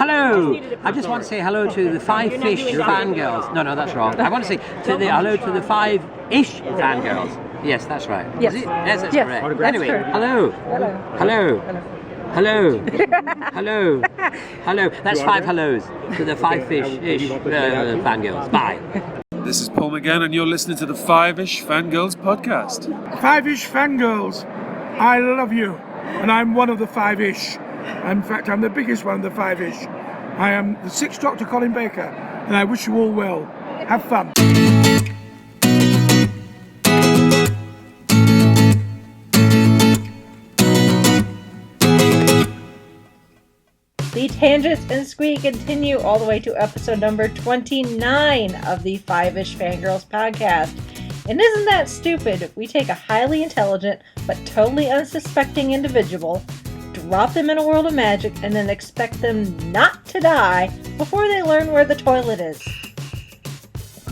Hello! I just want to say hello to the five-fish fangirls. No, that's wrong. I want to say hello to the five-ish fangirls. Yes, that's right. Yes. Yes, that's Yes, correct. that's Anyway, true. hello. Hello. Hello. Hello. Hello. That's five hellos to the five-fish-ish fangirls. Bye. This is Paul McGann, and you're listening to the Five-ish Fangirls podcast. Five-ish fangirls, I love you, and I'm one of the five-ish. In fact, I'm the biggest one of the five-ish. I am the Sixth Doctor Colin Baker, and I wish you all well. Have fun. The tangents and squeak continue all the way to episode number 29 of the Five-ish Fangirls podcast. And isn't that stupid? We take a highly intelligent but totally unsuspecting individual, drop them in a world of magic, and then expect them not to die before they learn where the toilet is.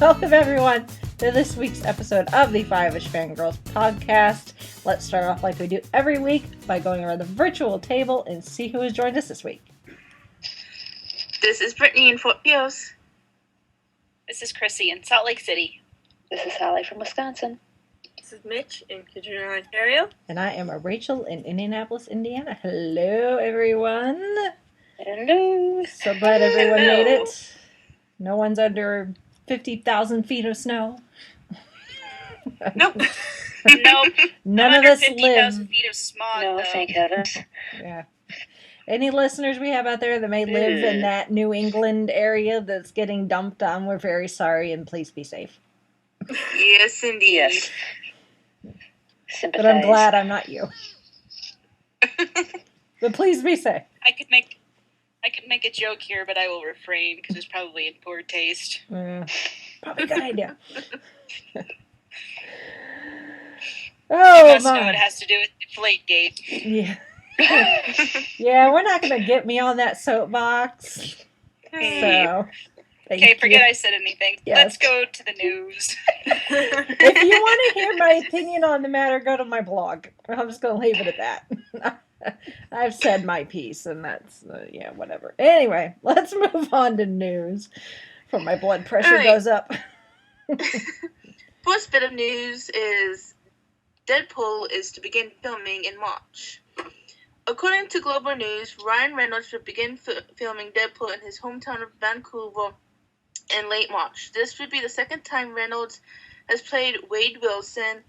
Welcome everyone to this week's episode of the Five-ish Fangirls podcast. Let's start off like we do every week by going around the virtual table and see who has joined us this week. This is Brittany in Fort Pierce. This is Chrissy in Salt Lake City. This is Sally from Wisconsin. This is Mitch in Kitchener, Ontario. And I am Rachel in Indianapolis, Indiana. Hello, everyone. Hello. So glad everyone made it. No one's under 50,000 feet of snow. Nope. Nope. None of Under us 50,000 live. feet of smog, No, though. thank heavens. Yeah. Any listeners we have out there that may live in that New England area that's getting dumped on, we're very sorry, and please be safe. Yes, indeed. Yes. Sympathize. But I'm glad I'm not you. But please be safe. I could make a joke here, but I will refrain because it's probably in poor taste. Probably a good idea. Oh, Just know my. it has to do with Deflategate. Yeah. Yeah, we're not going to get me on that soapbox. So, Okay, forget I said anything. Yes. Let's go to the news. If you want to hear my opinion on the matter, go to my blog. I'm just going to leave it at that. I've said my piece, and that's, whatever. Anyway, let's move on to news before my blood pressure goes up. First bit of news is Deadpool is to begin filming in March. According to Global News, Ryan Reynolds will begin filming Deadpool in his hometown of Vancouver in late March. This would be the second time Reynolds has played Wade Wilson,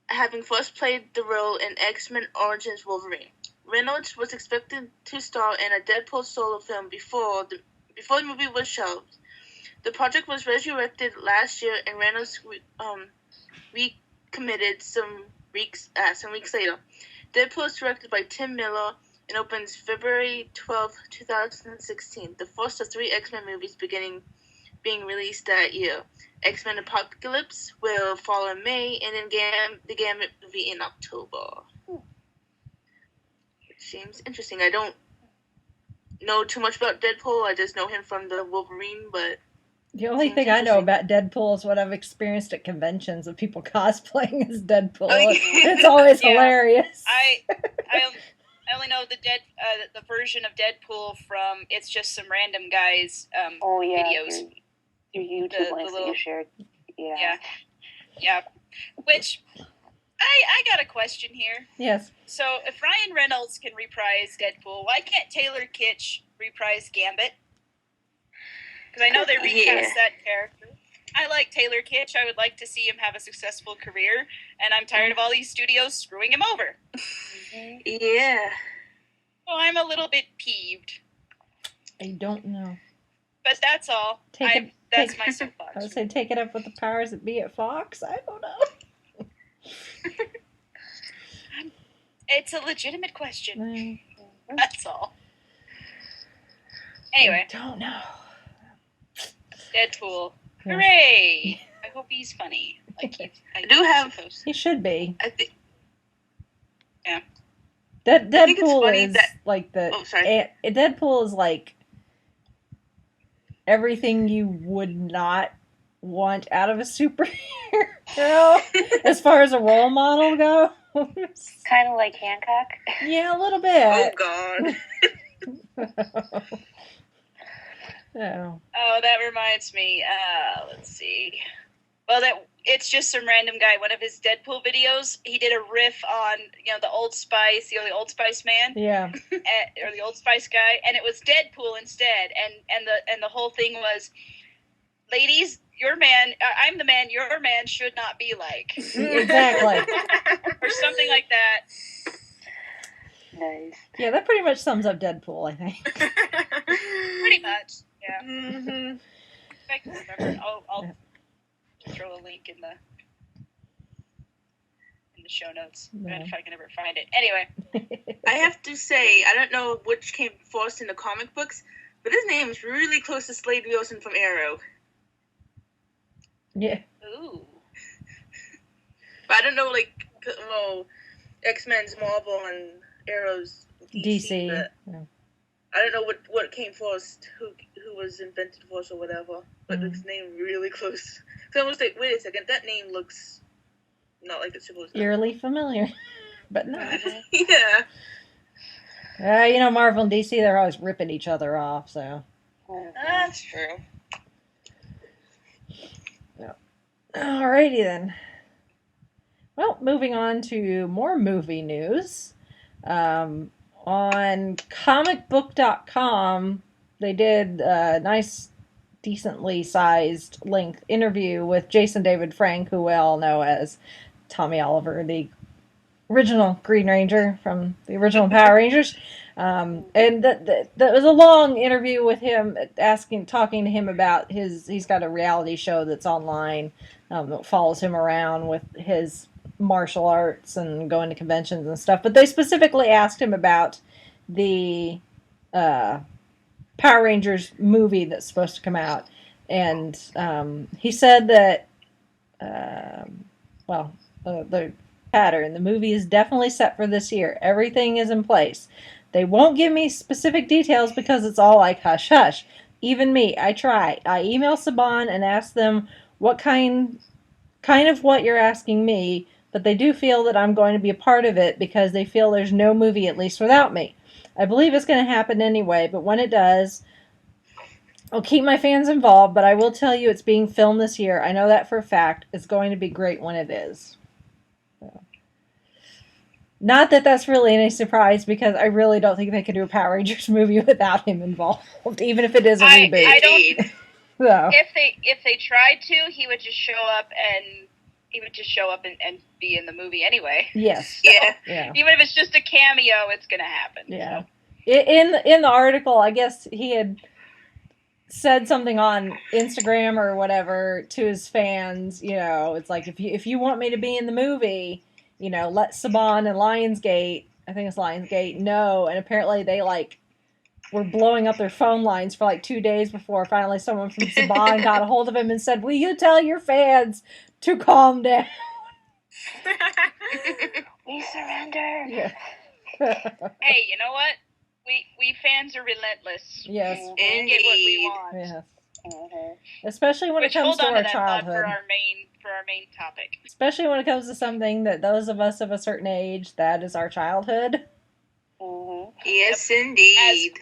having first played the role in X-Men Origins Wolverine. Reynolds was expected to star in a Deadpool solo film before the movie was shelved. The project was resurrected last year, and Reynolds recommitted some weeks later. Deadpool is directed by Tim Miller and opens February 12, 2016, the first of three X-Men movies being released that year. X-Men Apocalypse will follow in May, and then the Gambit movie in October. It seems interesting. I don't know too much about Deadpool. I just know him from the Wolverine, but... The only thing I know about Deadpool is what I've experienced at conventions of people cosplaying as Deadpool. It's always hilarious. I only know the version of Deadpool from It's Just Some Random Guys videos. Your YouTube links that you shared. Yeah. Which, I got a question here. Yes. So, if Ryan Reynolds can reprise Deadpool, why can't Taylor Kitsch reprise Gambit? Because I know they recast that character. I like Taylor Kitsch. I would like to see him have a successful career, and I'm tired of all these studios screwing him over. Yeah. Well, I'm a little bit peeved. I don't know. But that's all. That's my soapbox. I would say take it up with the powers that be at Fox. I don't know. It's a legitimate question. That's all. Anyway. I don't know. Deadpool. Hooray! I hope he's funny. He should be. I think... Yeah. Deadpool is like the... Oh, sorry. Deadpool is like everything you would not want out of a superhero as far as a role model goes. Kind of like Hancock. Yeah, a little bit. Oh, God. Oh. Oh, that reminds me. Let's see. Well, it's just some random guy. One of his Deadpool videos, he did a riff on the Old Spice, the Old Spice man. Yeah. Or the Old Spice guy, and it was Deadpool instead. And the whole thing was, ladies, your man, I'm the man your man should not be like. Exactly. Or something like that. Nice. Yeah, that pretty much sums up Deadpool, I think. Pretty much, yeah. Mm-hmm. If I can remember, I'll throw a link in the show notes if I can ever find it. Anyway. I have to say, I don't know which came first in the comic books, but his name is really close to Slade Wilson from Arrow. Yeah. Ooh. But I don't know, X-Men's Marvel and Arrow's DC. But I don't know what came first, who was invented first or whatever. But his name really close. So I was like, wait a second, that name looks not like it's supposed to. Eerily familiar, but no. Yeah. Marvel and DC, they're always ripping each other off, so. That's true. Yeah. Alrighty then. Well, moving on to more movie news. On comicbook.com, they did a nice, decently sized length interview with Jason David Frank, who we all know as Tommy Oliver, the original Green Ranger from the original Power Rangers. And that was a long interview with him, talking to him about he's got a reality show that's online that follows him around with his martial arts and going to conventions and stuff. But they specifically asked him about the Power Rangers movie that's supposed to come out. And he said that, the pattern, the movie is definitely set for this year. Everything is in place. They won't give me specific details because it's all like hush hush. Even me, I try. I email Saban and ask them what kind of what you're asking me, but they do feel that I'm going to be a part of it because they feel there's no movie at least without me. I believe it's going to happen anyway, but when it does, I'll keep my fans involved, but I will tell you it's being filmed this year. I know that for a fact. It's going to be great when it is. So. Not that that's really any surprise, because I really don't think they could do a Power Rangers movie without him involved, even if it is a reboot. I don't. So. If they tried to, he would just show up and be in the movie anyway. Yes. So, yeah. Even if it's just a cameo, it's going to happen. Yeah. So. In the article, I guess he had said something on Instagram or whatever to his fans. It's like, if you want me to be in the movie, let Saban and Lionsgate, I think it's Lionsgate, know. And apparently they were blowing up their phone lines for 2 days before finally someone from Saban got a hold of him and said, will you tell your fans to calm down? We surrender. Yeah. Hey, you know what? We fans are relentless. Yes. We get what we want. Yes. Mm-hmm. Especially when it comes to our childhood. For our main topic. Especially when it comes to something that those of us of a certain age, that is our childhood. Mm-hmm. Yes, indeed.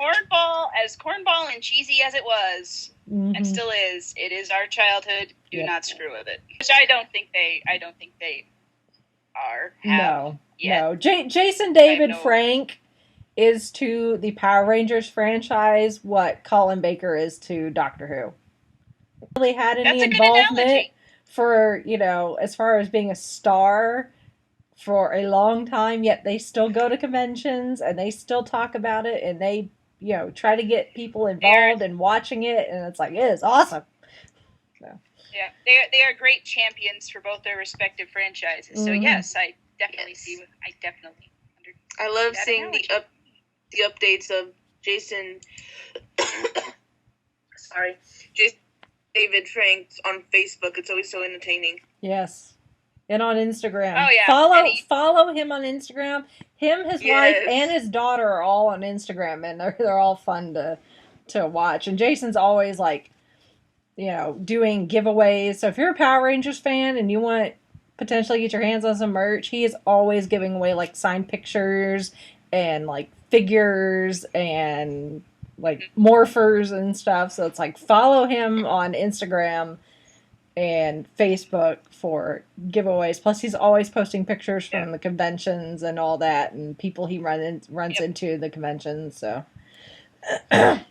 As cornball and cheesy as it was, and still is, it is our childhood. Do not screw with it. Which I don't think they are. No. Yet. Jason David Frank is to the Power Rangers franchise what Colin Baker is to Doctor Who. Really had any involvement for, as far as being a star for a long time, yet they still go to conventions and they still talk about it and they, try to get people involved in watching it, and it's like, it is awesome. So. Yeah, they are great champions for both their respective franchises. So yes, I definitely see. I definitely. I love seeing the updates of Jason. Jason David Frank on Facebook. It's always so entertaining. Yes, and on Instagram. Oh yeah, follow him on Instagram. Him, his wife, and his daughter are all on Instagram, and they're all fun to watch. And Jason's always doing giveaways. So if you're a Power Rangers fan and you want potentially get your hands on some merch, he is always giving away signed pictures and figures and like morphers and stuff. So it's like follow him on Instagram and Facebook for giveaways. Plus, he's always posting pictures from the conventions and all that, and people he runs into the conventions. So, and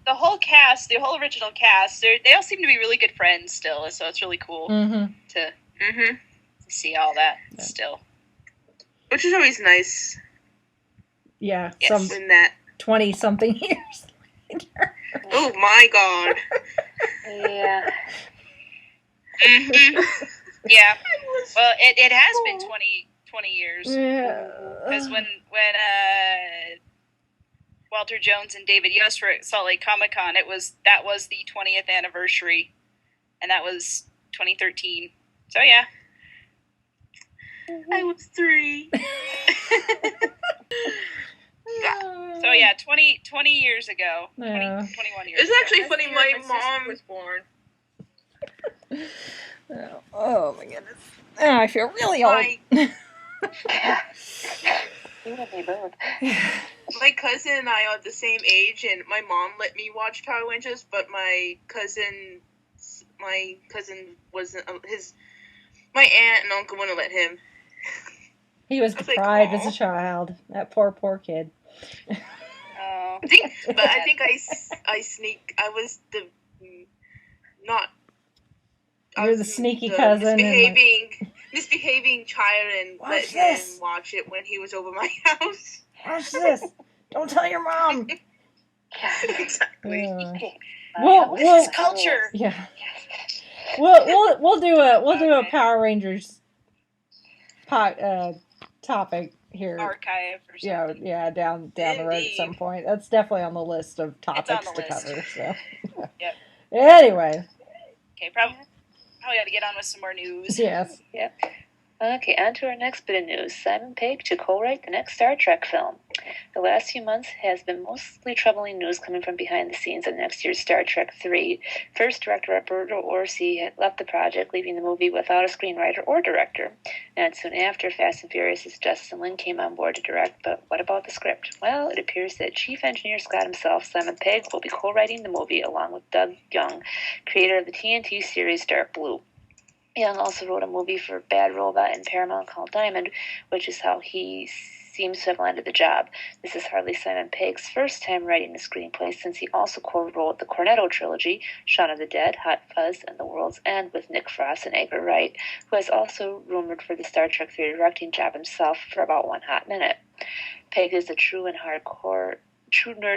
the whole cast, the whole original cast, they all seem to be really good friends still. So it's really cool to see all that still, which is always nice. Yeah, yes. Some 20-something years later. Oh my god. Yeah. Yeah. Well, it has been 20 years. Yeah. Because when Walter Jones and David Yost were at Salt Lake Comic Con, that was the 20th anniversary, and that was 2013. So yeah. I was 3. So yeah, 20 years ago. 21 years It's ago. actually funny, my mom was born. Oh my goodness. Oh, I feel really old. You and me both. My cousin and I are the same age, and my mom let me watch Power Rangers, but my cousin wasn't my aunt and uncle wouldn't let him. He was deprived as a child. That poor kid. Oh. I think I sneak. I was the not. You were the sneaky cousin. Misbehaving child and let him watch it when he was over my house. Watch this. Don't tell your mom. Exactly. This is culture. Yeah. We'll do a Power Rangers topic here. Archive or something. Yeah, down the road at some point. That's definitely on the list of topics to cover. So. Yep. Anyway. Okay, probably got to get on with some more news. Yes. Yep. Okay, on to our next bit of news. Simon Pegg to co-write the next Star Trek film. The last few months has been mostly troubling news coming from behind the scenes of next year's Star Trek 3. First, director Roberto Orci had left the project, leaving the movie without a screenwriter or director. And soon after, Fast and Furious' Justin Lin came on board to direct, but what about the script? Well, it appears that chief engineer Scott himself, Simon Pegg, will be co-writing the movie along with Doug Young, creator of the TNT series Dark Blue. Young also wrote a movie for Bad Robot and Paramount called Diamond, which is how he seems to have landed the job. This is hardly Simon Pegg's first time writing a screenplay, since he also co-wrote the Cornetto trilogy, Shaun of the Dead, Hot Fuzz, and The World's End with Nick Frost and Edgar Wright, who has also rumored for the Star Trek 3 directing job himself for about one hot minute. Pegg is a true nerd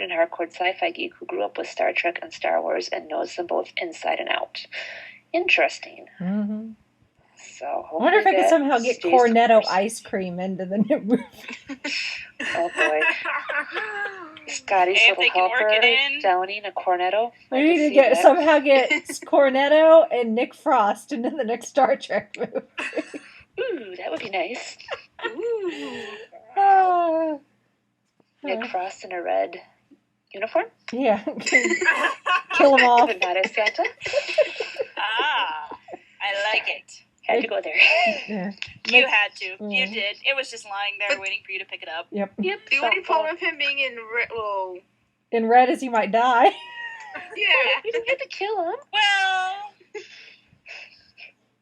and hardcore sci-fi geek who grew up with Star Trek and Star Wars and knows them both inside and out. Interesting. Mm-hmm. So I wonder if I could somehow get Cornetto ice cream into the new movie. Oh boy. Scotty's little helper downing a Cornetto. We need to somehow get Cornetto and Nick Frost into the next Star Trek movie. Ooh, that would be nice. Ooh. Nick Frost in a red uniform? Yeah. Kill them all. But not as Santa. I like it. Had to go there. Yeah. You had to. You did. It was just lying there waiting for you to pick it up. Yep. The only problem with him being in red, in red is he might die. Yeah. You didn't have to kill him.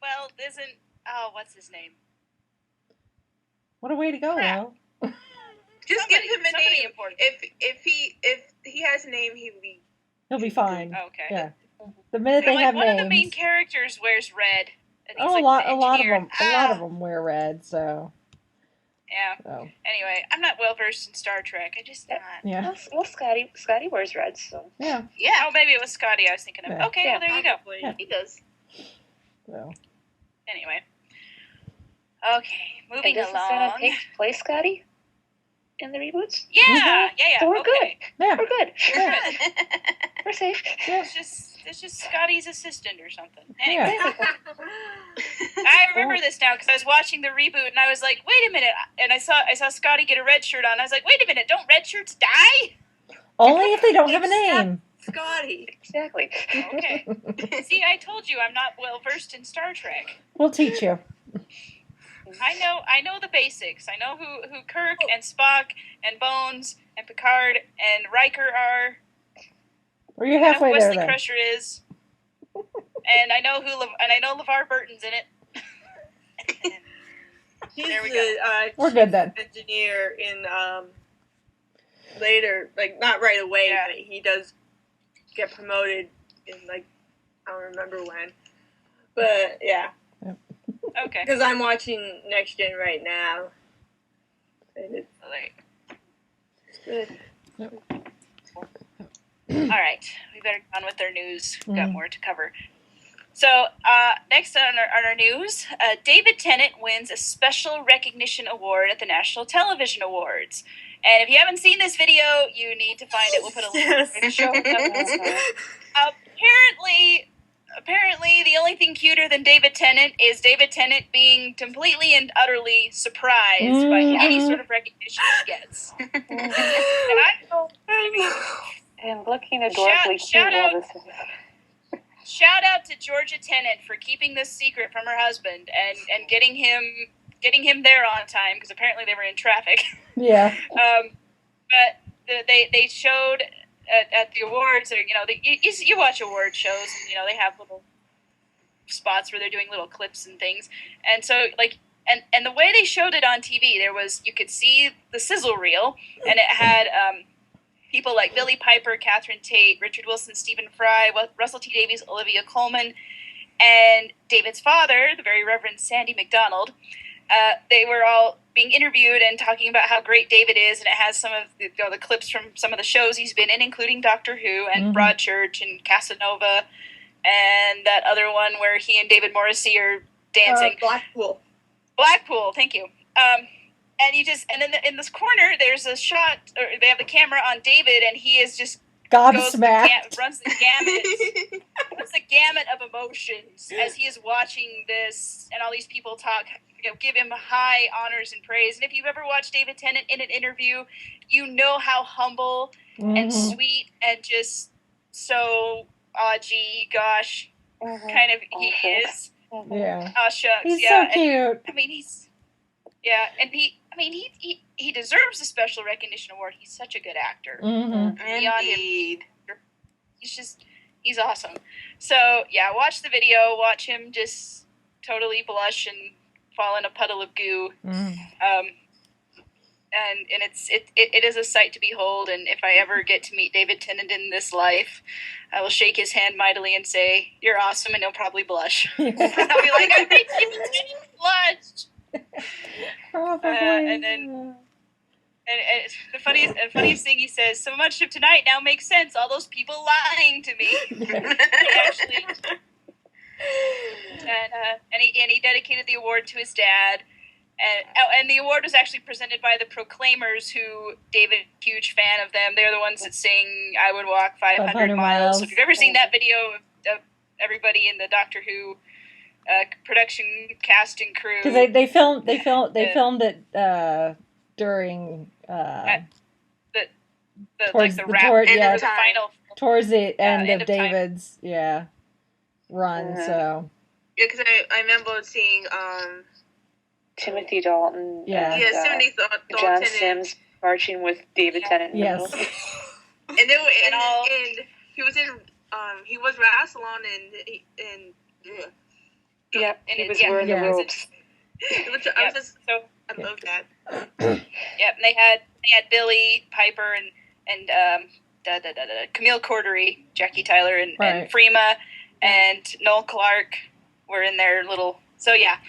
Well, what's his name? What a way to go, though. Just give him a name. Important. If he has a name, he'll be fine. Okay. Yeah. The minute they have one names. One of the main characters wears red. A lot of them wear red. So. Yeah. So. Anyway, I'm not well versed in Star Trek. I just not. Yeah. Well, Scotty wears red, so. Yeah. Yeah. Oh, maybe it was Scotty I was thinking of. Yeah. Okay. Well, there you go. Yeah. He does. So. Anyway. Okay, moving along. Does Simon Pegg play Scotty in the reboots? Yeah, yeah. So we're good. Yeah. We're good. We're safe. Yeah. It's just Scotty's assistant or something. Anyway. Yeah. I remember this now because I was watching the reboot and I was like, wait a minute. And I saw Scotty get a red shirt on. I was like, wait a minute, don't red shirts die? Only if they don't have a name. Scotty. Exactly. Okay. See, I told you I'm not well versed in Star Trek. We'll teach you. I know the basics. I know who Kirk and Spock and Bones and Picard and Riker are. Were you I know halfway who there Wesley then? Crusher is, and I know LeVar Burton's in it. He's There we the We're good then. engineer in later, like not right away, Yeah. but he does get promoted in like I don't remember when. But yeah, Okay. because I'm watching Next Gen right now. And it's good. All right, we better get on with our news. We've got more to cover. So, next on our news, David Tennant wins a Special Recognition Award at the National Television Awards. And if you haven't seen this video, you need to find it. We'll put a link in the show notes. Apparently, the only thing cuter than David Tennant is David Tennant being completely and utterly surprised by any sort of recognition he gets. And I know. And looking adorably cute while this is. Shout out to Georgia Tennant for keeping this secret from her husband and getting him there on time, because apparently they were in traffic. Yeah. But they showed at the awards, or you watch award shows, and they have little spots where they're doing little clips and things, and so and the way they showed it on TV, you could see the sizzle reel, and it had people like Billie Piper, Catherine Tate, Richard Wilson, Stephen Fry, Russell T Davies, Olivia Colman, and David's father, the very Reverend Sandy McDonald. They were all being interviewed and talking about how great David is, and it has some of the clips from some of the shows he's been in, including Doctor Who and Broadchurch and Casanova, and that other one where he and David Morrissey are dancing. Blackpool, thank you. And in this corner, there's a shot, or they have the camera on David, and he is just gobsmacked. runs the gamut of emotions as he is watching this, and all these people give him high honors and praise. And if you've ever watched David Tennant in an interview, you know how humble and sweet and just so gosh, kind of he is. Yeah. Oh shucks, He's yeah. so cute. And he deserves a Special Recognition Award. He's such a good actor. Beyond him, he's awesome. So yeah, watch the video. Watch him just totally blush and fall in a puddle of goo. And it is a sight to behold. And if I ever get to meet David Tennant in this life, I will shake his hand mightily and say, "You're awesome," and he'll probably blush. I'll be like, "I made David Tennant blush." And then, and the funniest thing he says, "So much of tonight now makes sense. All those people lying to me." Actually, and he dedicated the award to his dad, and the award was actually presented by the Proclaimers, who David, huge fan of them. They're the ones that sing "I Would Walk 500 Miles." So if you've ever seen that video of everybody in the Doctor Who production cast and crew, because they filmed it during towards the end of David's run. So yeah, because I remember seeing Timothy Dalton, Timothy Dalton, John Sims marching with David Tennant. Yes, and he was in he was Rassilon and yeah, he was wearing the robes. I love that. Yep, and they had Billie Piper and Camille Cordery, Jackie Tyler, and Freema and Noel Clarke were in their little. So yeah.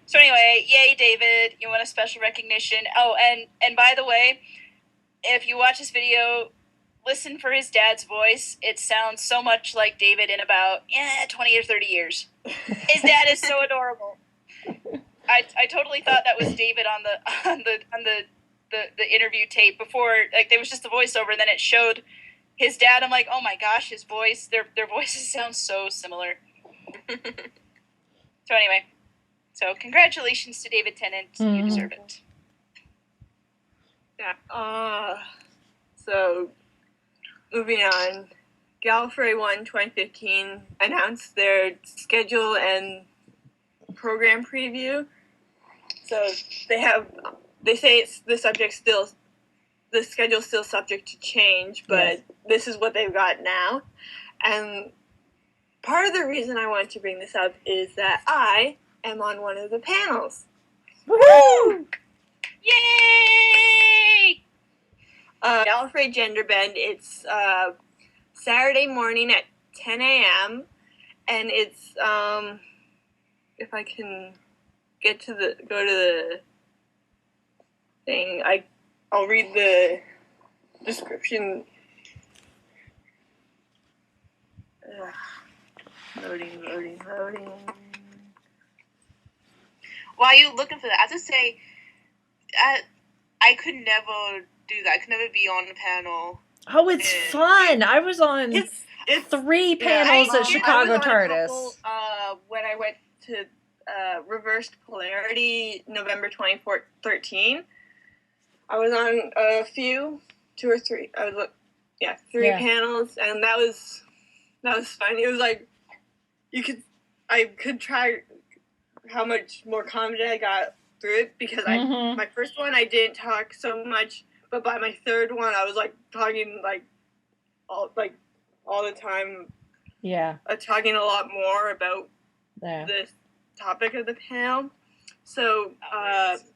So anyway, yay, David! You won a Special Recognition. Oh, and by the way, if you watch this video, listen for his dad's voice. It sounds so much like David in about 20 or 30 years. His dad is so adorable. I totally thought that was David on the interview tape before. Like, there was just the voiceover, and then it showed his dad. I'm like, oh my gosh, his voice. Their voices sound so similar. So anyway, congratulations to David Tennant. You deserve it. Yeah. So moving on, Gallifrey 1 2015 announced their schedule and program preview. So they say the the schedule's still subject to change, but this is what they've got now. And part of the reason I wanted to bring this up is that I am on one of the panels. Woo! Yay! Gallifrey Gender Bend. It's Saturday morning at 10 a.m. and it's if I can go to the thing, I'll read the description. Loading. While are you looking for that, I have to say, I could never do that. I could never be on the panel. Oh, it's fun. I was on It's 3 panels at Chicago I was on TARDIS. A couple, when I went to Reversed Polarity, November 2013. I was on a few, 2 or 3. I was three panels, and that was fun. It was like I could try how much more confident I got through it because my first one I didn't talk so much, but by my third one I was like talking all the time. Yeah. Talking a lot more about the topic of the panel. So,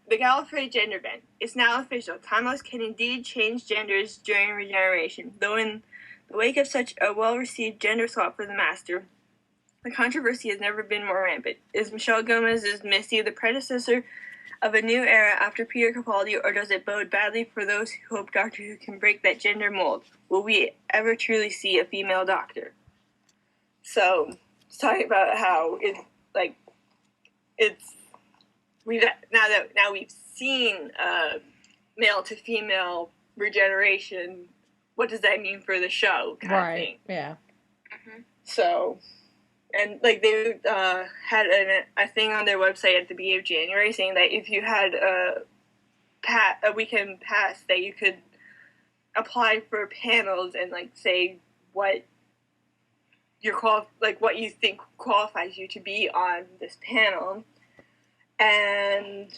the Gallifrey Gender Bend. It's now official. Timeless can indeed change genders during regeneration. Though in the wake of such a well-received gender swap for the Master, the controversy has never been more rampant. Is Michelle Gomez's Missy the predecessor of a new era after Peter Capaldi, or does it bode badly for those who hope Doctor Who can break that gender mold? Will we ever truly see a female Doctor? So, it's talking about how now we've seen male to female regeneration. What does that mean for the show? Kind of thing. Yeah. Mm-hmm. So, and they had a thing on their website at the beginning of January saying that if you had a weekend pass, that you could apply for panels and say what what you think qualifies you to be on this panel. And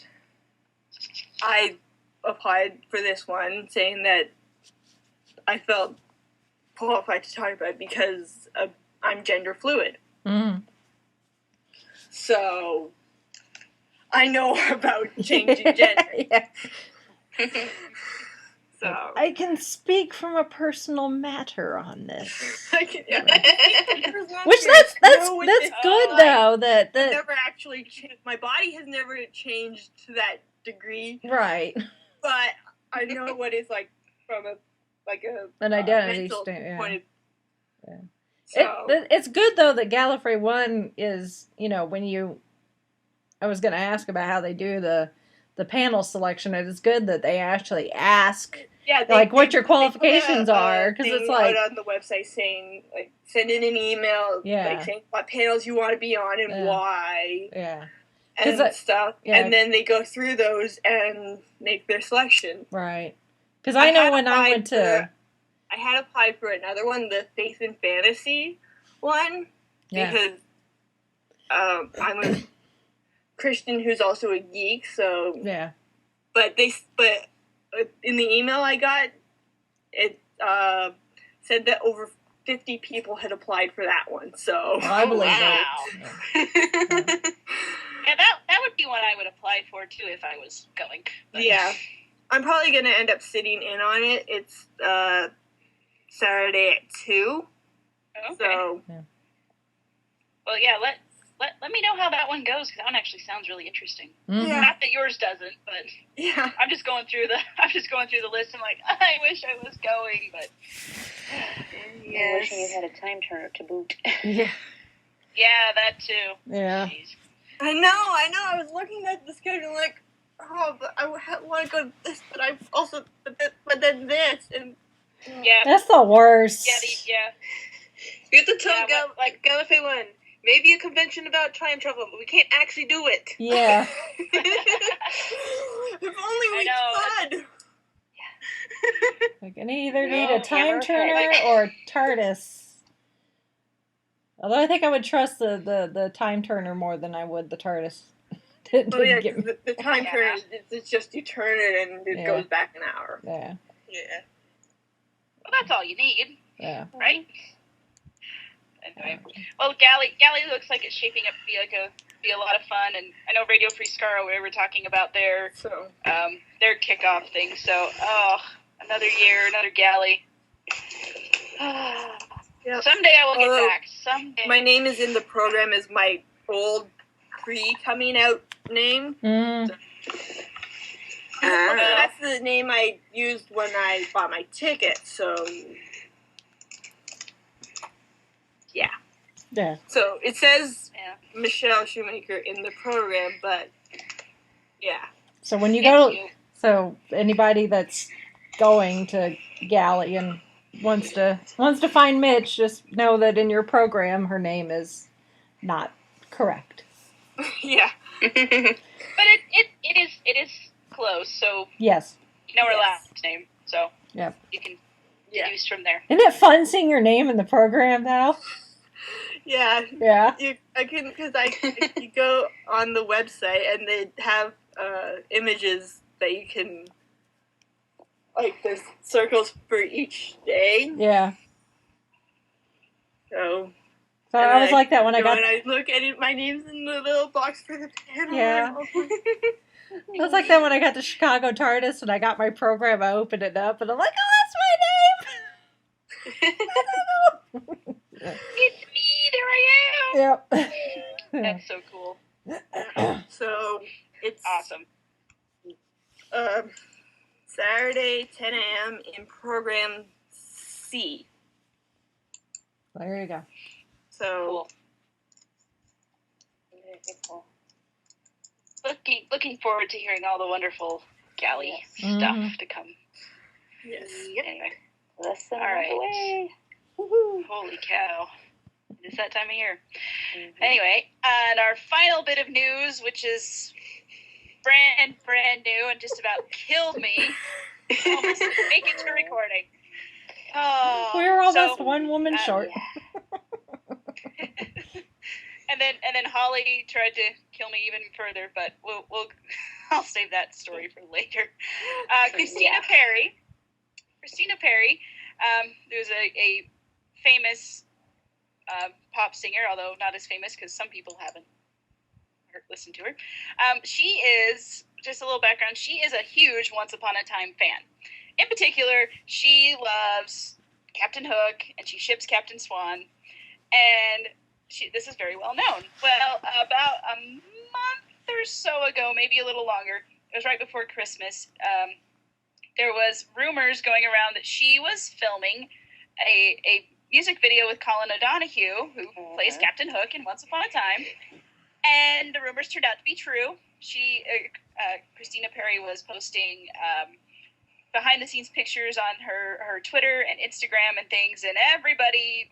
I applied for this one, saying that I felt qualified to talk about it because I'm gender fluid. Mm. So I know about changing gender. Yeah. So I can speak from a personal matter on this. Which that's good though. That never actually my body has never changed to that degree. Right. But I know what it's like from an identity mental point of yeah. So It's good though that Gallifrey 1 is, when I was going to ask about how they do the panel selection. It is good that they actually ask what your qualifications are, because it's on the website saying send in an email saying what panels you want to be on and why and stuff, and then they go through those and make their selection. Right. Because I know when I went to I had applied for another one, the Faith and Fantasy one, because I'm a Christian who's also a geek, so But in the email I got, it said that over 50 people had applied for that one. So I believe it. Yeah, that would be one I would apply for too if I was going. But. Yeah, I'm probably gonna end up sitting in on it. It's Saturday at 2. Okay. So. Well, yeah. Let me know how that one goes, because that one actually sounds really interesting. Mm-hmm. Yeah. Not that yours doesn't, but I'm just going through the list. I'm like, I wish I was going, but I'm wishing you had a time turner to boot. Yeah. Yeah, that too. Yeah. Jeez. I know. I was looking at the schedule like, oh, but I want to go to this, but I also, but then this, and yeah, that's the worst. Yeah. You have to tell Gallifrey 1. Maybe a convention about time travel, but we can't actually do it. Yeah. If only we could. Like, I either need a time turner or TARDIS. Although I think I would trust the time turner more than I would the TARDIS. The time turner, it's just you turn it and it goes back an hour. Yeah. Yeah. Well, that's all you need. Yeah. Right? Anyway. Well, Galley looks like it's shaping up to be a lot of fun, and I know Radio Free Skaro, we were talking about their kickoff thing, so, another year, another Galley. Yep. Someday I will get back. Someday. My name is in the program as my old pre-coming out name. That's the name I used when I bought my ticket, so yeah. Yeah. So it says Michelle Shoemaker in the program, but yeah. So when you go, so anybody that's going to Galley and wants to find Mitch, just know that in your program her name is not correct. Yeah. But it is close, so yes. You know her last name, so yep. You can deduce from there. Isn't it fun seeing your name in the program now? Yeah. Yeah. You go on the website and they have images that you can, like, there's circles for each day. Yeah. So I was like that when I got. And I look at it, my name's in the little box for the panel. Yeah. I was like that when I got to Chicago TARDIS and I got my program. I opened it up and I'm like, oh, that's my name. It's me. There I am. Yep. That's so cool. So it's awesome. Saturday, 10 a.m. in program C. There you go. So cool. Cool. Looking forward to hearing all the wonderful Galley stuff to come. Yes. Anyway. Listen all right. Away. Holy cow. It's that time of year. Anyway, and our final bit of news, which is brand new and just about killed me. Almost make it to recording. Oh, we were almost one woman short. And then Holly tried to kill me even further, but we'll I'll save that story for later. Christina Perri, who's a famous pop singer, although not as famous because some people haven't listened to her. She is, just a little background, she is a huge Once Upon a Time fan. In particular, she loves Captain Hook and she ships Captain Swan, and this is very well known. Well, about a month or so ago, maybe a little longer, it was right before Christmas, there was rumors going around that she was filming a music video with Colin O'Donoghue, who plays Captain Hook in Once Upon a Time, and the rumors turned out to be true. She, Christina Perri, was posting behind-the-scenes pictures on her Twitter and Instagram and things, and everybody,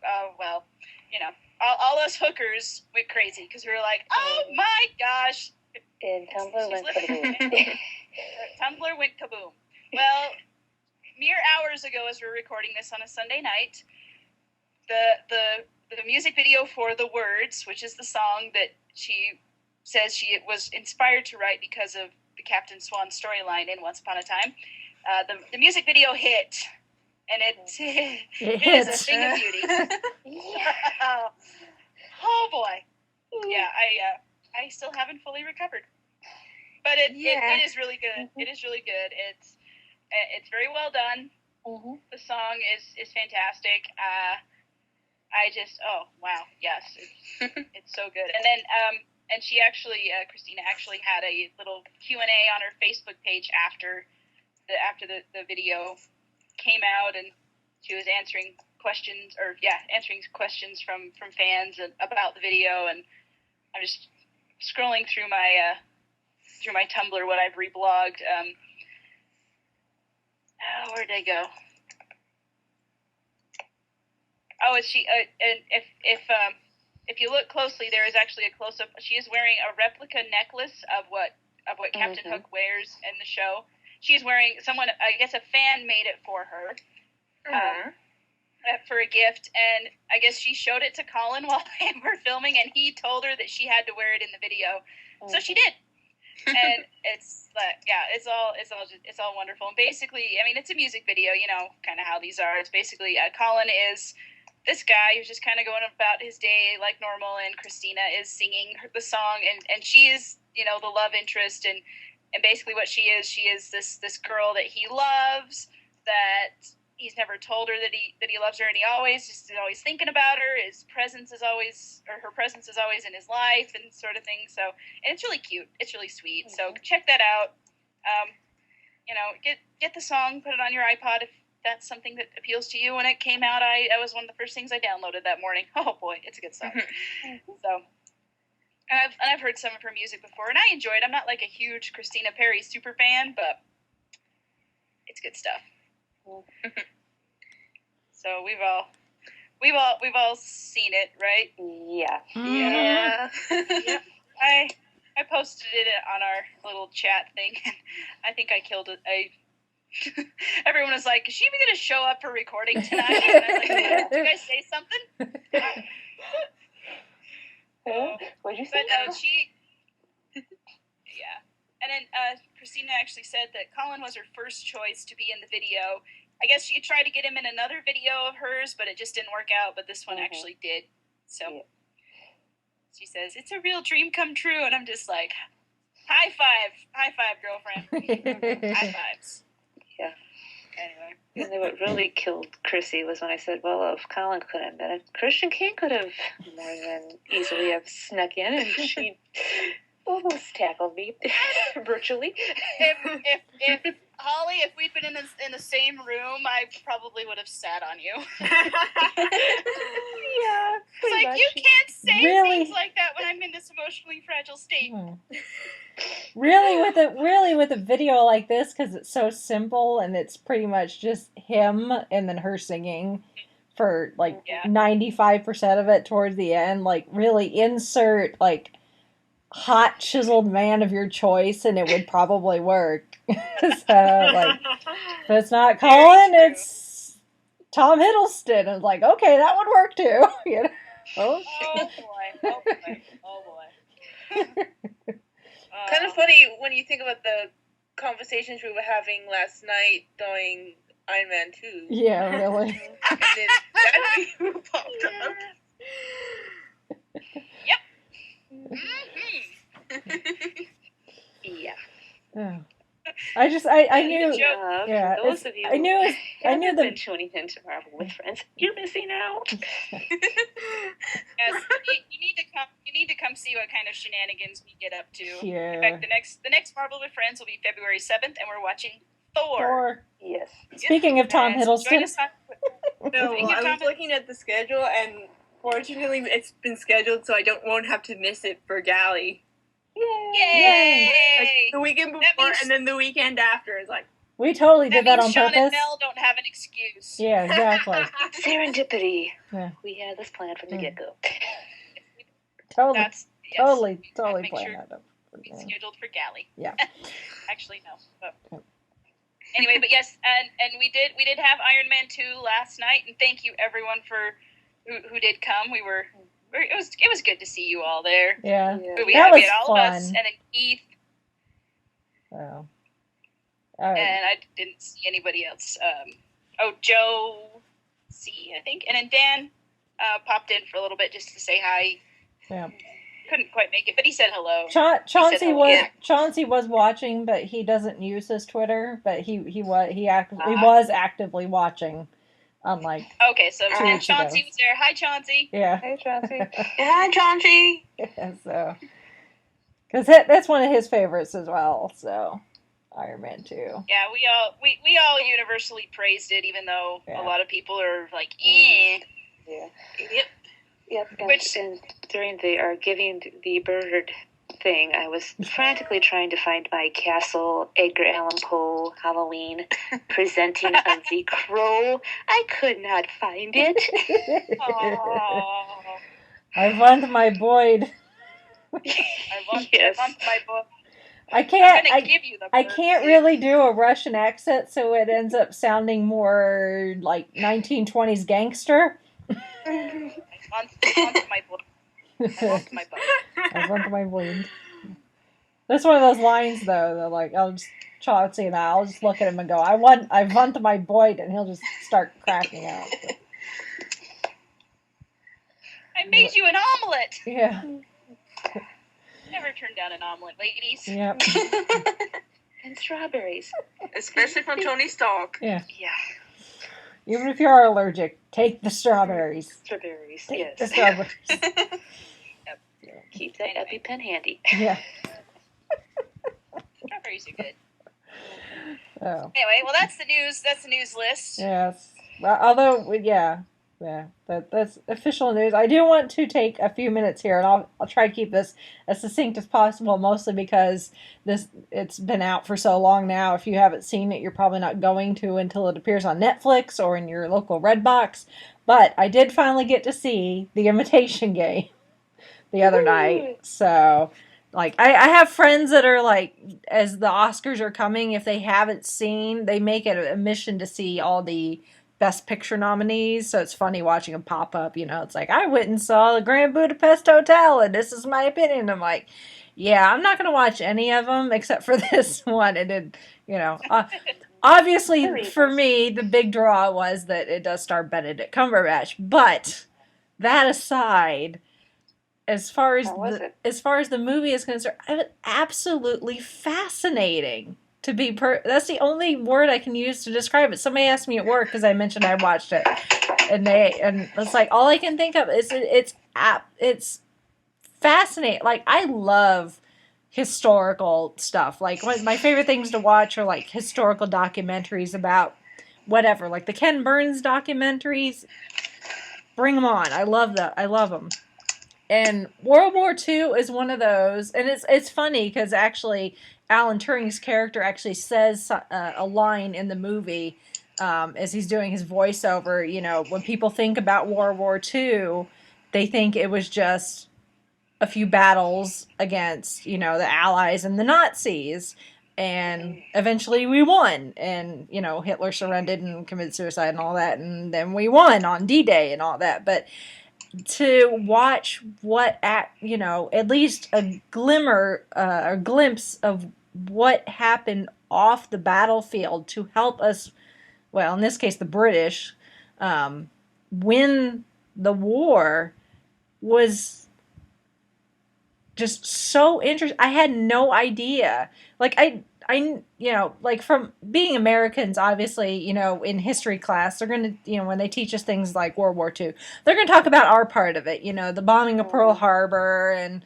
all us hookers went crazy because we were like, oh my gosh. And Tumblr went kaboom. Tumblr went kaboom. Well, mere hours ago, as we're recording this on a Sunday night, the music video for The Words, which is the song that she says she was inspired to write because of the Captain Swan storyline in Once Upon a Time, the music video hit. And it is a thing of beauty. Oh boy. Yeah, I still haven't fully recovered. But it is really good. It is really good. It's very well done. Mm-hmm. The song is fantastic. I just, oh wow, yes, it's so good. And then and she actually, Christina actually had a little Q&A on her Facebook page after the video came out, and she was answering questions from fans about the video, and I'm just scrolling through my Tumblr, what I've reblogged. Where'd I go? Oh, is she? And if you look closely, there is actually a close up. She is wearing a replica necklace of what Captain Hook wears in the show. She's wearing I guess a fan made it for her. For a gift, and I guess she showed it to Colin while they were filming, and he told her that she had to wear it in the video. So she did. And it's it's all wonderful. And basically, I mean, it's a music video, you know, kind of how these are. It's basically Colin is this guy who's just kind of going about his day like normal, and Christina is singing the song, and she is, you know, the love interest, and basically what she is this girl that he loves, that he's never told her that he loves her, and he is always thinking about her. Her presence is always in his life, and sort of thing. So, and it's really cute. It's really sweet. Mm-hmm. So check that out. You know, get the song, put it on your iPod if that's something that appeals to you. When it came out, that was one of the first things I downloaded that morning. Oh boy, it's a good song. So, and I've heard some of her music before, and I enjoy it. I'm not like a huge Christina Perry super fan, but it's good stuff. So we've all seen it, right? Yeah. Yeah. Yep. I posted it on our little chat thing, and I think I killed it. Everyone was like, "Is she even going to show up for recording tonight?" And I'm like, "Did you guys say something?" What'd you say? But yeah. And then Christina actually said that Colin was her first choice to be in the video. I guess she tried to get him in another video of hers, but it just didn't work out. But this one actually did. So she says, "It's a real dream come true." And I'm just like, high five, girlfriend. High fives. Yeah. Anyway. And then what really killed Chrissy was when I said, well, if Colin could have been it, Christian King could have more than easily have snuck in, and she almost tackled me virtually. If Holly, if we'd been in the same room, I probably would have sat on you. Yeah, it's like, you can't say things like that when I'm in this emotionally fragile state. Really with a video like this, because it's so simple and it's pretty much just him and then her singing for like 95% of it towards the end. Like, really insert like hot chiseled man of your choice and it would probably work. So like, if it's not Colin, it's Tom Hiddleston. And like, okay, that would work too. You know? Oh boy. Kind of funny when you think about the conversations we were having last night during Iron Man 2. Yeah, really. And then that video popped up. Yep. Yeah. Oh. I knew. Yeah, for those of you I knew been tuning into Marvel with Friends, you're missing out. Yes, you need to come see what kind of shenanigans we get up to. Yeah. In fact, the next Marvel with Friends will be February 7th, and we're watching Thor. Yes. Speaking of Tom Hiddleston. No, I was looking at the schedule, and fortunately, it's been scheduled, so I won't have to miss it for Galley. Yay! Like, the weekend before and then the weekend after is like. We totally did that on Sean purpose. And Mel don't have an excuse. Yeah, exactly. Serendipity. Yeah. We had this plan from the get-go. Totally planned that. It's scheduled for Galley. Yeah. Actually, no. But. Anyway, but yes, and we did have Iron Man 2 last night, and thank you everyone for who did come. It was good to see you all there. Yeah. We that had was all fun. of us, and then Keith. Oh. All right. And I didn't see anybody else. Joe C, I think. And then Dan popped in for a little bit just to say hi. Yeah. Couldn't quite make it, but he said hello. Chauncey was watching, but he doesn't use his Twitter, but he was actively watching. Unlike okay, so and Chauncey was there. Hi, Chauncey. Yeah. Hey, Chauncey. Hi, Chauncey. Yeah, so because that's one of his favorites as well. So Iron Man 2. Yeah, we all universally praised it, even though a lot of people are like, eh. Yeah. Yep. And during the giving the bird thing, I was frantically trying to find my Castle Edgar Allan Poe Halloween presenting of the Crow. I could not find it. I want my Boyd. I want my book. I can't really do a Russian accent, so it ends up sounding more like 1920s gangster. I want my book. I want my book. I want my Boyd. That's one of those lines, though, that, like, I'll just look at him and go, I want my boy, and he'll just start cracking up. I made you an omelet! Yeah. Never turn down an omelet, ladies. Yep. And strawberries. Especially from Tony Stark. Yeah. Yeah. Even if you are allergic, take the strawberries. Strawberries, Take yes. the strawberries. Keep that EpiPen handy. Yeah. Strawberries are good. Oh. Anyway, well, that's the news. That's the news list. Yes. Well, although, that's official news. I do want to take a few minutes here, and I'll try to keep this as succinct as possible, mostly because it's been out for so long now. If you haven't seen it, you're probably not going to until it appears on Netflix or in your local Redbox. But I did finally get to see The Imitation Game the other night. So, like, I have friends that are like, as the Oscars are coming, if they haven't seen, they make it a mission to see all the Best Picture nominees. So it's funny watching them pop up. You know, it's like, I went and saw the Grand Budapest Hotel, and this is my opinion. I'm like, yeah, I'm not going to watch any of them except for this one. And it, you know, obviously for me, the big draw was that it does star Benedict Cumberbatch. But that aside, as far as the movie is concerned, it was absolutely fascinating. That's the only word I can use to describe it. Somebody asked me at work because I mentioned I watched it, and it's like all I can think of is it's fascinating. Like, I love historical stuff. Like, one of my favorite things to watch are like historical documentaries about whatever, like the Ken Burns documentaries. Bring them on. I love that. I love them. And World War II is one of those, and it's funny because actually Alan Turing's character actually says a line in the movie as he's doing his voiceover. You know, when people think about World War II, they think it was just a few battles against, you know, the Allies and the Nazis, and eventually we won, and, you know, Hitler surrendered and committed suicide and all that, and then we won on D-Day and all that, but to watch at least a glimmer, a glimpse of what happened off the battlefield to help us, well, in this case, the British, win the war was just so interesting. I had no idea. Like, like, from being Americans, obviously, you know, in history class, they're going to, you know, when they teach us things like World War II, they're going to talk about our part of it, you know, the bombing of Pearl Harbor and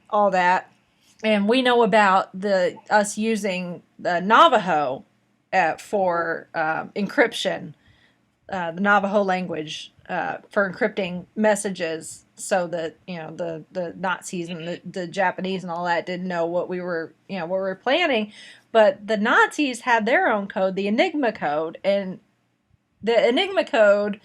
all that. And we know about us using the Navajo for encryption, the Navajo language for encrypting messages, so that, you know, the Nazis and the Japanese and all that didn't know what we were planning. But the Nazis had their own code, the Enigma code, and the Enigma code,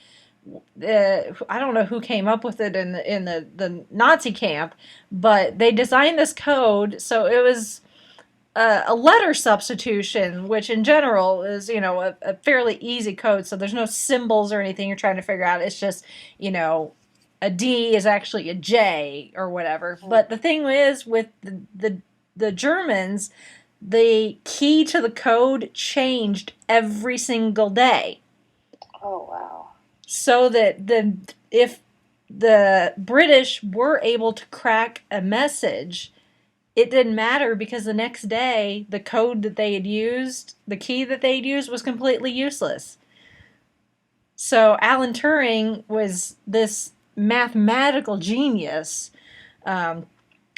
I don't know who came up with it in the Nazi camp, but they designed this code so it was a letter substitution, which in general is, you know, a fairly easy code. So there's no symbols or anything you're trying to figure out. It's just, you know, a D is actually a J or whatever. But the thing is, with the Germans, the key to the code changed every single day. Oh, wow. So that if the British were able to crack a message, it didn't matter, because the next day, the code that they had used, the key that they had used, was completely useless. So Alan Turing was this mathematical genius,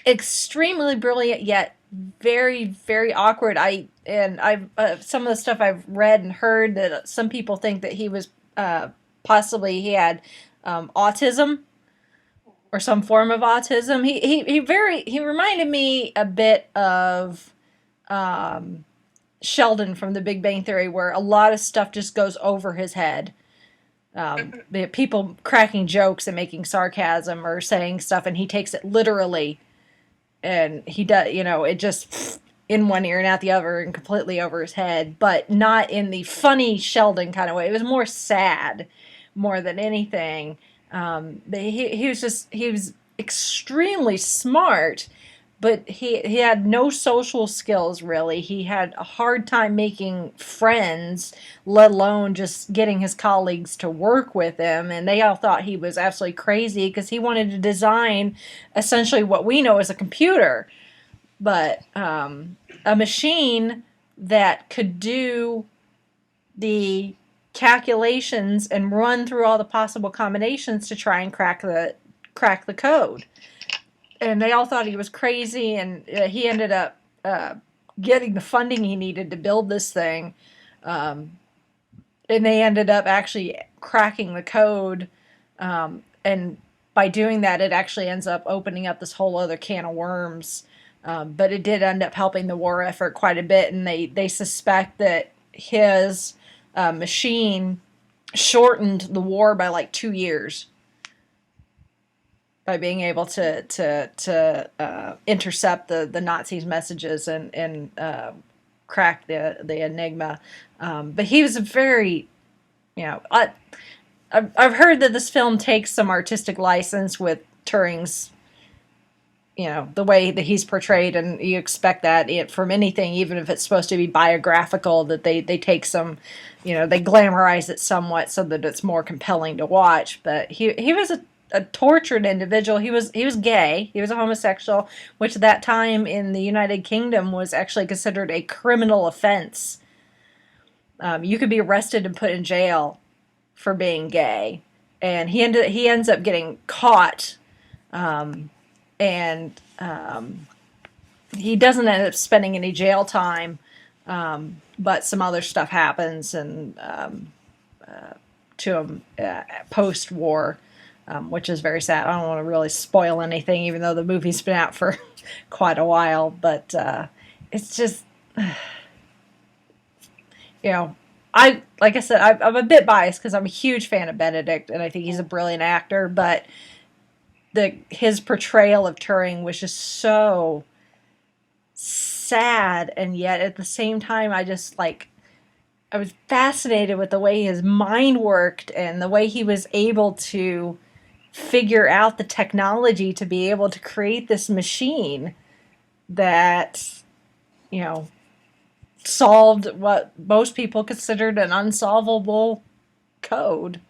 extremely brilliant, yet very, very awkward. I've some of the stuff I've read and heard, that some people think that he was possibly he had autism or some form of autism. He reminded me a bit of Sheldon from The Big Bang Theory, where a lot of stuff just goes over his head. People cracking jokes and making sarcasm or saying stuff, and he takes it literally, and he does, you know, it just in one ear and out the other and completely over his head, but not in the funny Sheldon kind of way. It was more sad, more than anything. He was extremely smart, but he had no social skills, really. He had a hard time making friends, let alone just getting his colleagues to work with him. And they all thought he was absolutely crazy because he wanted to design essentially what we know as a computer, but a machine that could do the calculations and run through all the possible combinations to try and crack the code. And they all thought he was crazy, and he ended up getting the funding he needed to build this thing. And they ended up actually cracking the code. And by doing that, it actually ends up opening up this whole other can of worms. But it did end up helping the war effort quite a bit, and they suspect that his machine shortened the war by like 2 years. By being able to intercept the Nazis' messages and crack the enigma, but he was a very, I've heard that this film takes some artistic license with Turing's, the way that he's portrayed, and you expect that from anything, even if it's supposed to be biographical, that they take some, they glamorize it somewhat so that it's more compelling to watch. But he was a tortured individual. He was gay. He was a homosexual, which at that time in the United Kingdom was actually considered a criminal offense. You could be arrested and put in jail for being gay, and he ends up getting caught, and he doesn't end up spending any jail time, but some other stuff happens and to him post-war. Which is very sad. I don't want to really spoil anything, even though the movie's been out for quite a while. But it's just, like I said, I'm a bit biased because I'm a huge fan of Benedict, and I think he's a brilliant actor. But his portrayal of Turing was just so sad, and yet at the same time, I was fascinated with the way his mind worked and the way he was able to figure out the technology to be able to create this machine that, solved what most people considered an unsolvable code.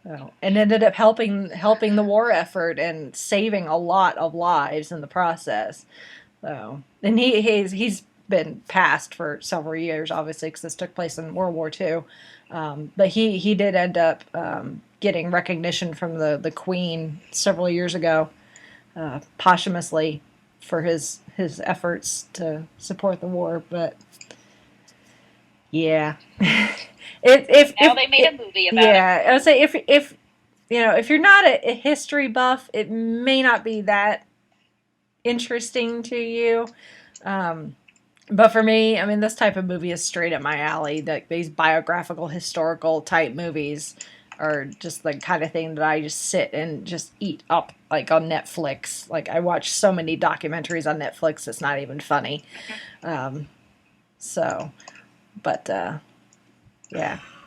And ended up helping the war effort and saving a lot of lives in the process. So, and he's been passed for several years, obviously, because this took place in World War II. But he did end up getting recognition from the Queen several years ago, posthumously, for his efforts to support the war. But yeah, now they made a movie about it. Yeah, I would say if you're not a history buff, it may not be that interesting to you. But for me, I mean, this type of movie is straight up my alley. These biographical, historical type movies are just the kind of thing that I just sit and just eat up, like on Netflix. Like, I watch so many documentaries on Netflix, it's not even funny. Yeah.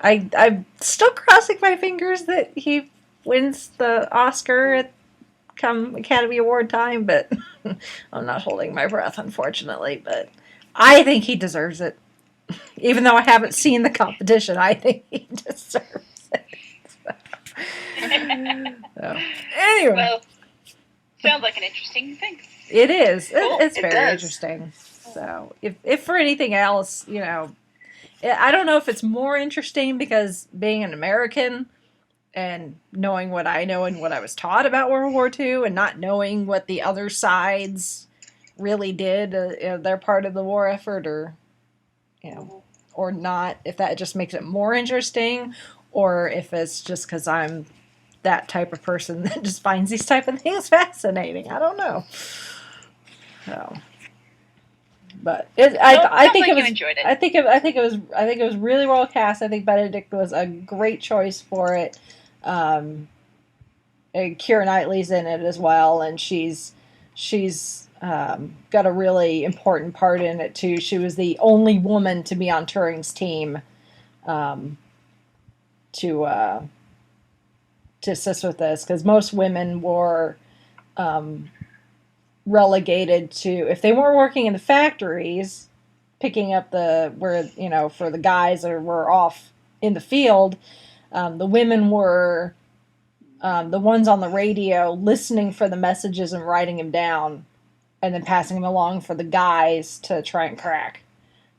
I'm still crossing my fingers that he wins the Oscar come Academy Award time, but I'm not holding my breath, unfortunately. But I think he deserves it. Even though I haven't seen the competition, I think he deserves it. So, anyway. Well, sounds like an interesting thing. It is. Cool. It's very interesting. So, if for anything else, I don't know if it's more interesting because being an American and knowing what I know and what I was taught about World War II and not knowing what the other sides really did, they're part of the war effort, or or not, if that just makes it more interesting, or if it's just because I'm that type of person that just finds these type of things fascinating. I don't know. So, but I think it was. Enjoyed it. I think it was really well cast. I think Benedict was a great choice for it. And Keira Knightley's in it as well, and she's got a really important part in it too. She was the only woman to be on Turing's team, to assist with this, because most women were relegated to, if they weren't working in the factories, picking up for the guys or were off in the field, the women were the ones on the radio listening for the messages and writing them down and then passing them along for the guys to try and crack.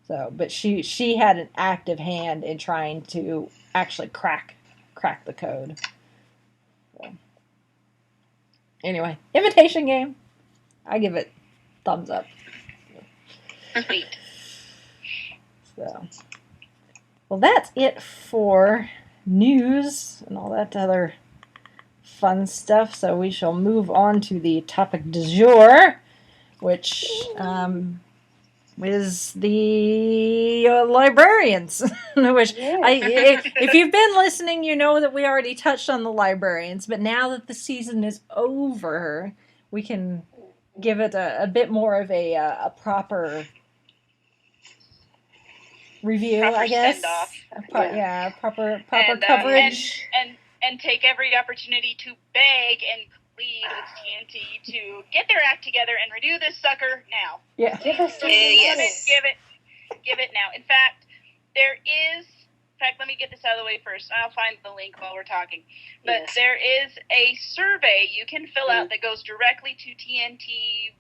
So, but she had an active hand in trying to actually crack the code. So. Anyway, Imitation Game. I give it thumbs up. Sweet. So, well, that's it for news and all that other fun stuff. So we shall move on to the topic du jour, which is the librarians. Which if you've been listening, you know that we already touched on the librarians. But now that the season is over, we can give it a bit more of a proper review, proper I guess. Send-off. Proper coverage. And take every opportunity to beg and plead with TNT to get their act together and renew this sucker now. Yeah. Give it now. In fact, let me get this out of the way first. I'll find the link while we're talking. But there is a survey you can fill out that goes directly to TNT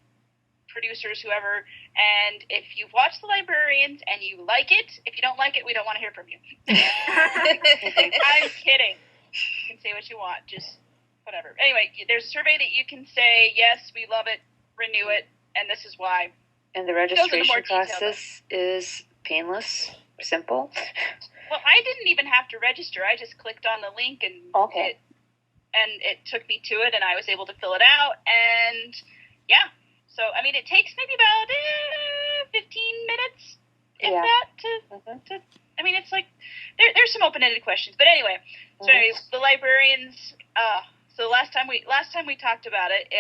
producers, whoever, and if you've watched The Librarians and you like it, if you don't like it, we don't want to hear from you. I'm kidding. You can say what you want, just whatever. Anyway, there's a survey that you can say, yes, we love it, renew it, and this is why. And the registration process is painless, simple. Well, I didn't even have to register. I just clicked on the link and it took me to it, and I was able to fill it out, and yeah. So, I mean, it takes maybe about 15 minutes, if that, to I mean, it's like, there's some open-ended questions. But anyway, so anyway, the librarians, so last time we talked about it,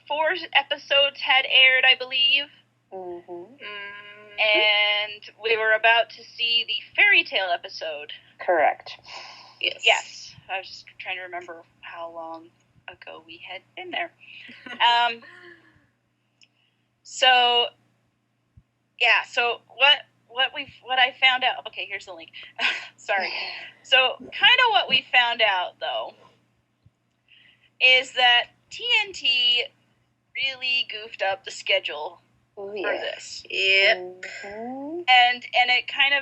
4 episodes had aired, I believe. And we were about to see the fairy tale episode. Correct. Yes. I was just trying to remember how long ago we had been there. So what I found out. Okay, here's the link. Sorry. So kind of what we found out though is that TNT really goofed up the schedule for this. Yep. And we kind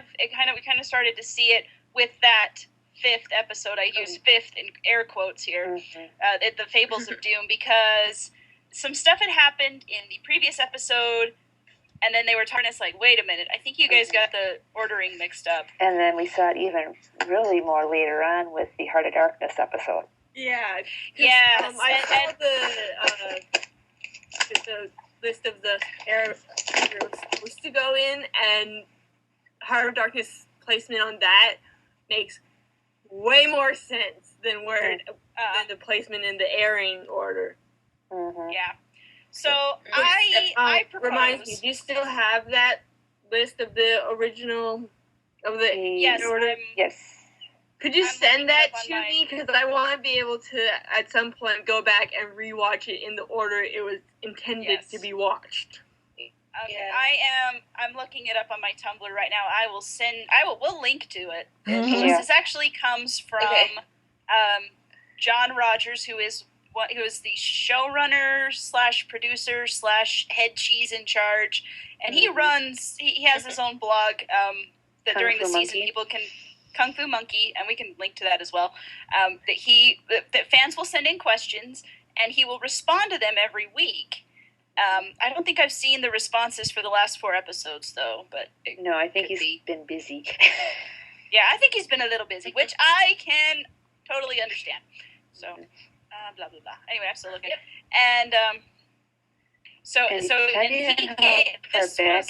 of started to see it with that 5th episode. I use 5th in air quotes here. The Fables of Doom, because some stuff had happened in the previous episode, and then they were telling us, like, wait a minute, I think you guys got the ordering mixed up. And then we saw it even really more later on with the Heart of Darkness episode. Yeah. Yes. I saw the list of the air was to go in, and Heart of Darkness placement on that makes way more sense than than the placement in the airing order. Yeah. So I propose. Reminds me, do you still have that list of the original of the order? Yes. Could you send that to me? Because I want to be able to, at some point, go back and rewatch it in the order it was intended to be watched. Okay, I'm looking it up on my Tumblr right now. We'll link to it. This actually comes from John Rogers, who is the showrunner / producer / head cheese in charge, and he has his own blog that during the season people can, Kung Fu Monkey, and we can link to that as well, that fans will send in questions and he will respond to them every week. I don't think I've seen the responses for the last 4 episodes though, but no, I think he's been busy. Yeah, I think he's been a little busy, which I can totally understand. So blah blah blah. Anyway, I'm still looking. And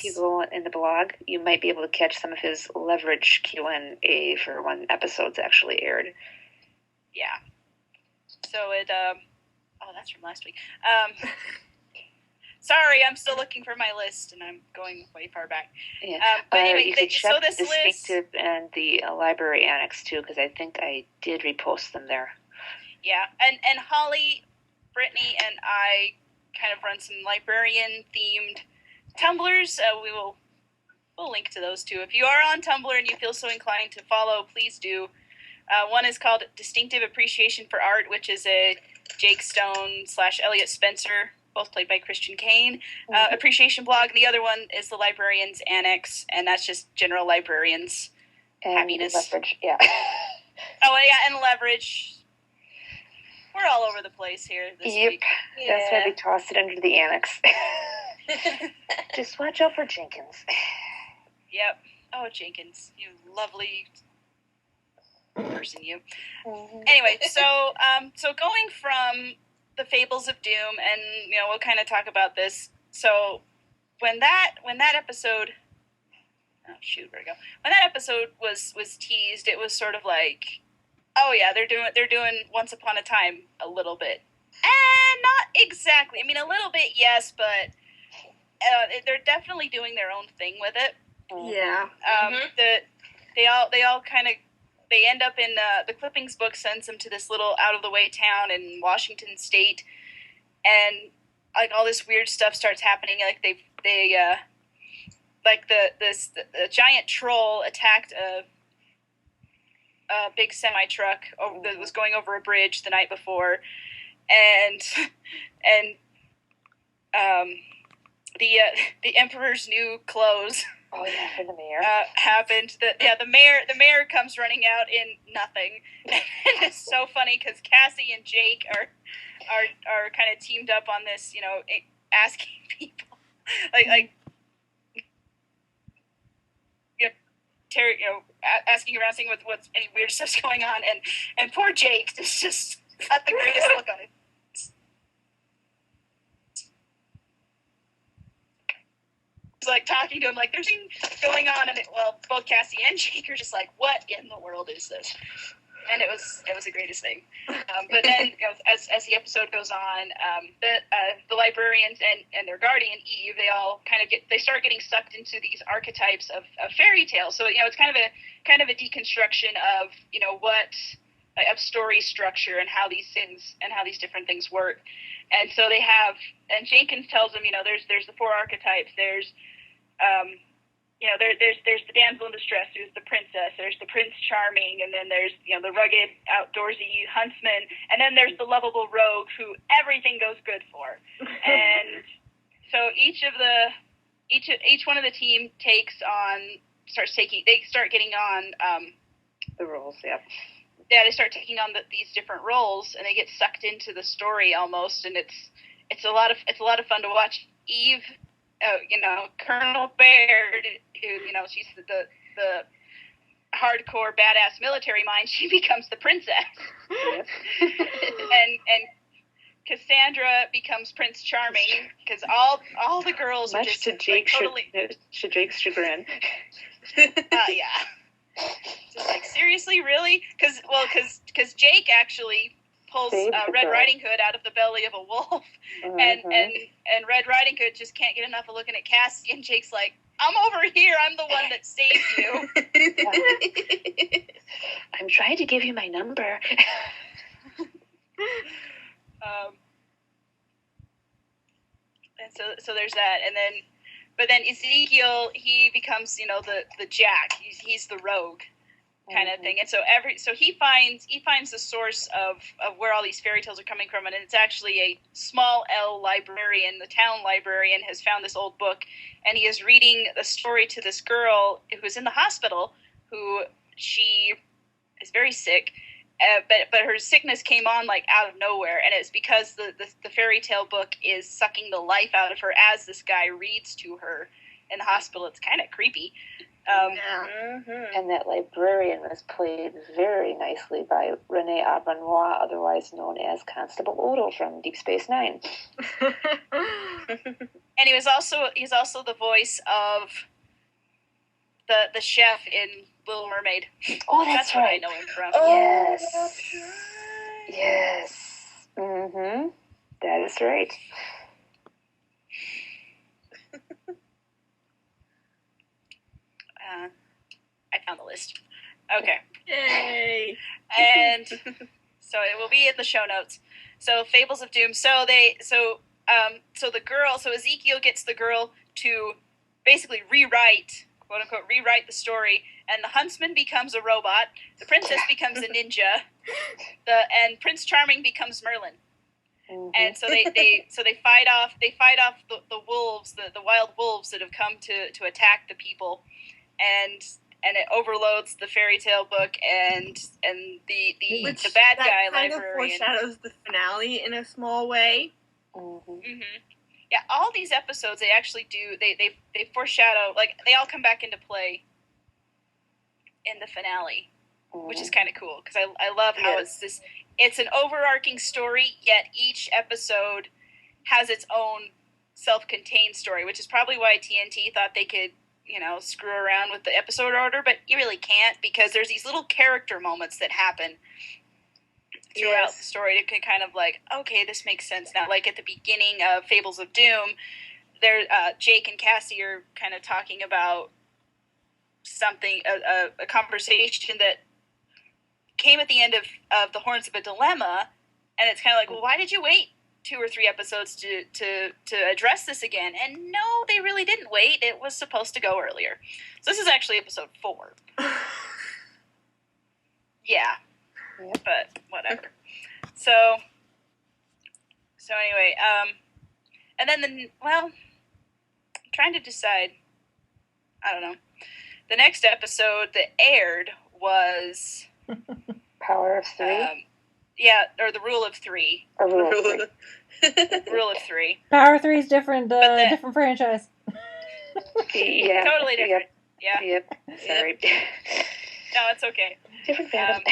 you go in the blog, you might be able to catch some of his leverage Q&A for when episodes actually aired. Yeah. So that's from last week. Sorry, I'm still looking for my list, and I'm going way far back. Yeah. But anyway, you could check this list and the library annex too, because I think I did repost them there. Yeah, and Holly, Brittany, and I kind of run some librarian-themed Tumblrs. We'll link to those too. If you are on Tumblr and you feel so inclined to follow, please do. One is called Distinctive Appreciation for Art, which is a Jake Stone / Elliot Spencer, both played by Christian Kane, appreciation blog. And the other one is the Librarians Annex, and that's just general librarians' happiness. Leverage, yeah. Oh, yeah, and Leverage. We're all over the place here this week. Yeah. That's why we tossed it under the Annex. Just watch out for Jenkins. Yep. Oh, Jenkins, you lovely person, you. Anyway, so going from the Fables of Doom, and we'll kind of talk about this. So when that episode, oh shoot, where'd it go? When that episode was teased, it was sort of like, oh yeah, they're doing Once Upon a Time a little bit, and not exactly. I mean, a little bit, yes, but they're definitely doing their own thing with it. Yeah. They all kind of. They end up in the Clippings book sends them to this little out of the way town in Washington State, and like all this weird stuff starts happening. Like the giant troll attacked a big semi truck that was going over a bridge the night before, and the Emperor's new clothes. Oh yeah, for the mayor. Happened. The mayor comes running out in nothing. And it's so funny because Cassie and Jake are kind of teamed up on this, asking people asking around, seeing what's any weird stuff's going on, and poor Jake is just got the greatest look on it. Like talking to him, like there's something going on, and both Cassie and Jake are just like, what in the world is this? And it was the greatest thing. But then as the episode goes on, the librarians and their guardian Eve, they all they start getting sucked into these archetypes of fairy tales. So it's kind of a deconstruction of of story structure and how these different things work. And so they have, and Jenkins tells them, there's the 4 archetypes. There's there's the damsel in distress, who's the princess. There's the Prince Charming, and then there's the rugged, outdoorsy huntsman, and then there's the lovable rogue who everything goes good for. And so each one of the team start getting on the roles. Yeah. Yeah, they start taking on these different roles, and they get sucked into the story almost, and it's a lot of fun to watch. Eve, Colonel Baird, who she's the hardcore badass military mind. She becomes the princess, and Cassandra becomes Prince Charming because all the girls much are just to Jake's chagrin. Yeah. Just like, seriously, really? Because Jake actually pulls Red Riding Hood out of the belly of a wolf, and Red Riding Hood just can't get enough of looking at Cassie, and Jake's like, I'm over here, I'm the one that saved you. I'm trying to give you my number. And so there's that, but then Ezekiel, he becomes, the Jack. He's the rogue kind of thing. And so he finds the source of where all these fairy tales are coming from, and it's actually a small L librarian. The town librarian has found this old book, and he is reading a story to this girl who's in the hospital, who she is very sick. But her sickness came on like out of nowhere, and it's because the fairy tale book is sucking the life out of her as this guy reads to her in the hospital. It's kind of creepy. And that librarian was played very nicely by Renee Aubrenois, otherwise known as Constable Odo from Deep Space Nine. And he's also the voice of the chef in Little Mermaid. Oh, that's right. What I know him from. Oh, yes. Yes. Mm-hmm. That is right. I found the list. Okay. Yay! And so it will be in the show notes. So Fables of Doom. So so Ezekiel gets the girl to basically rewrite, quote unquote, rewrite the story, and the huntsman becomes a robot, the princess becomes a ninja, and Prince Charming becomes Merlin. Mm-hmm. And so they fight off the wolves, the wild wolves that have come to attack the people, and it overloads the fairy tale book and the bad guy librarian. Kind of foreshadows the finale in a small way. Mm-hmm. Mm-hmm. Yeah, all these episodes they actually do. They foreshadow, like, they all come back into play in the finale, which is kind of cool because I love how it's an overarching story, yet each episode has its own self-contained story, which is probably why TNT thought they could, screw around with the episode order, but you really can't, because there's these little character moments that happen throughout the story. It can kind of like, okay, this makes sense now. Like at the beginning of Fables of Doom, Jake and Cassie are kind of talking about something, a conversation that came at the end of The Horns of a Dilemma, and it's kind of like, well, why did you wait 2 or 3 episodes to address this again? And no, they really didn't wait. It was supposed to go earlier. So this is actually episode 4. Yeah. Yep. But whatever. So anyway, and then I'm trying to decide. I don't know. The next episode that aired was Power of 3. Or the Rule of 3. Rule of 3. Power of 3 is different. Different franchise. Yeah. Totally different. Yep. Yeah. Yep. Sorry. No, it's okay. Different fandom.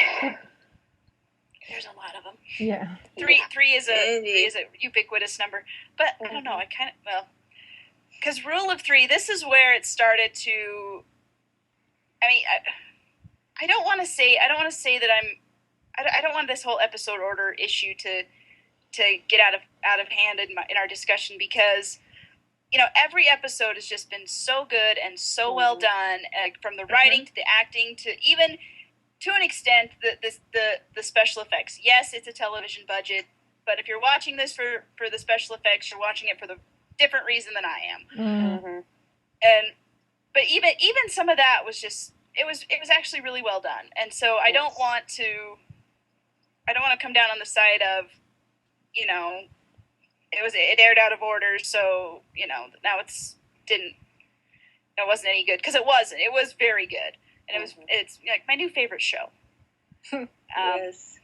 There's a lot of them. Yeah. Three is a ubiquitous number, but I don't know. Because Rule of 3, this is where it started to. I mean, I don't want to say that I don't want this whole episode order issue to get out of hand in our discussion, because every episode has just been so good and so well done, from the writing to the acting to even, to an extent, the special effects. Yes, it's a television budget, but if you're watching this for the special effects, you're watching it for the different reason than I am. Mm-hmm. But even some of that was just, it was actually really well done. And so I don't want to come down on the side of, it aired out of order, so now it wasn't any good, because it wasn't. It was very good. And it's like my new favorite show. Yes.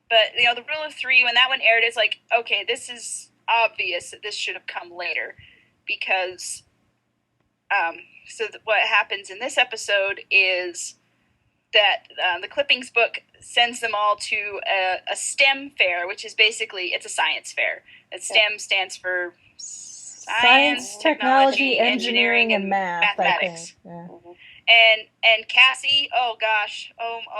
But the Rule of 3, when that one aired, it's like, okay, this is obvious that this should have come later, because what happens in this episode is that the Clippings book sends them all to a STEM fair, which is basically, it's a science fair. And STEM stands for Science, Technology, Engineering, and Mathematics. Yeah. And Cassie, oh gosh,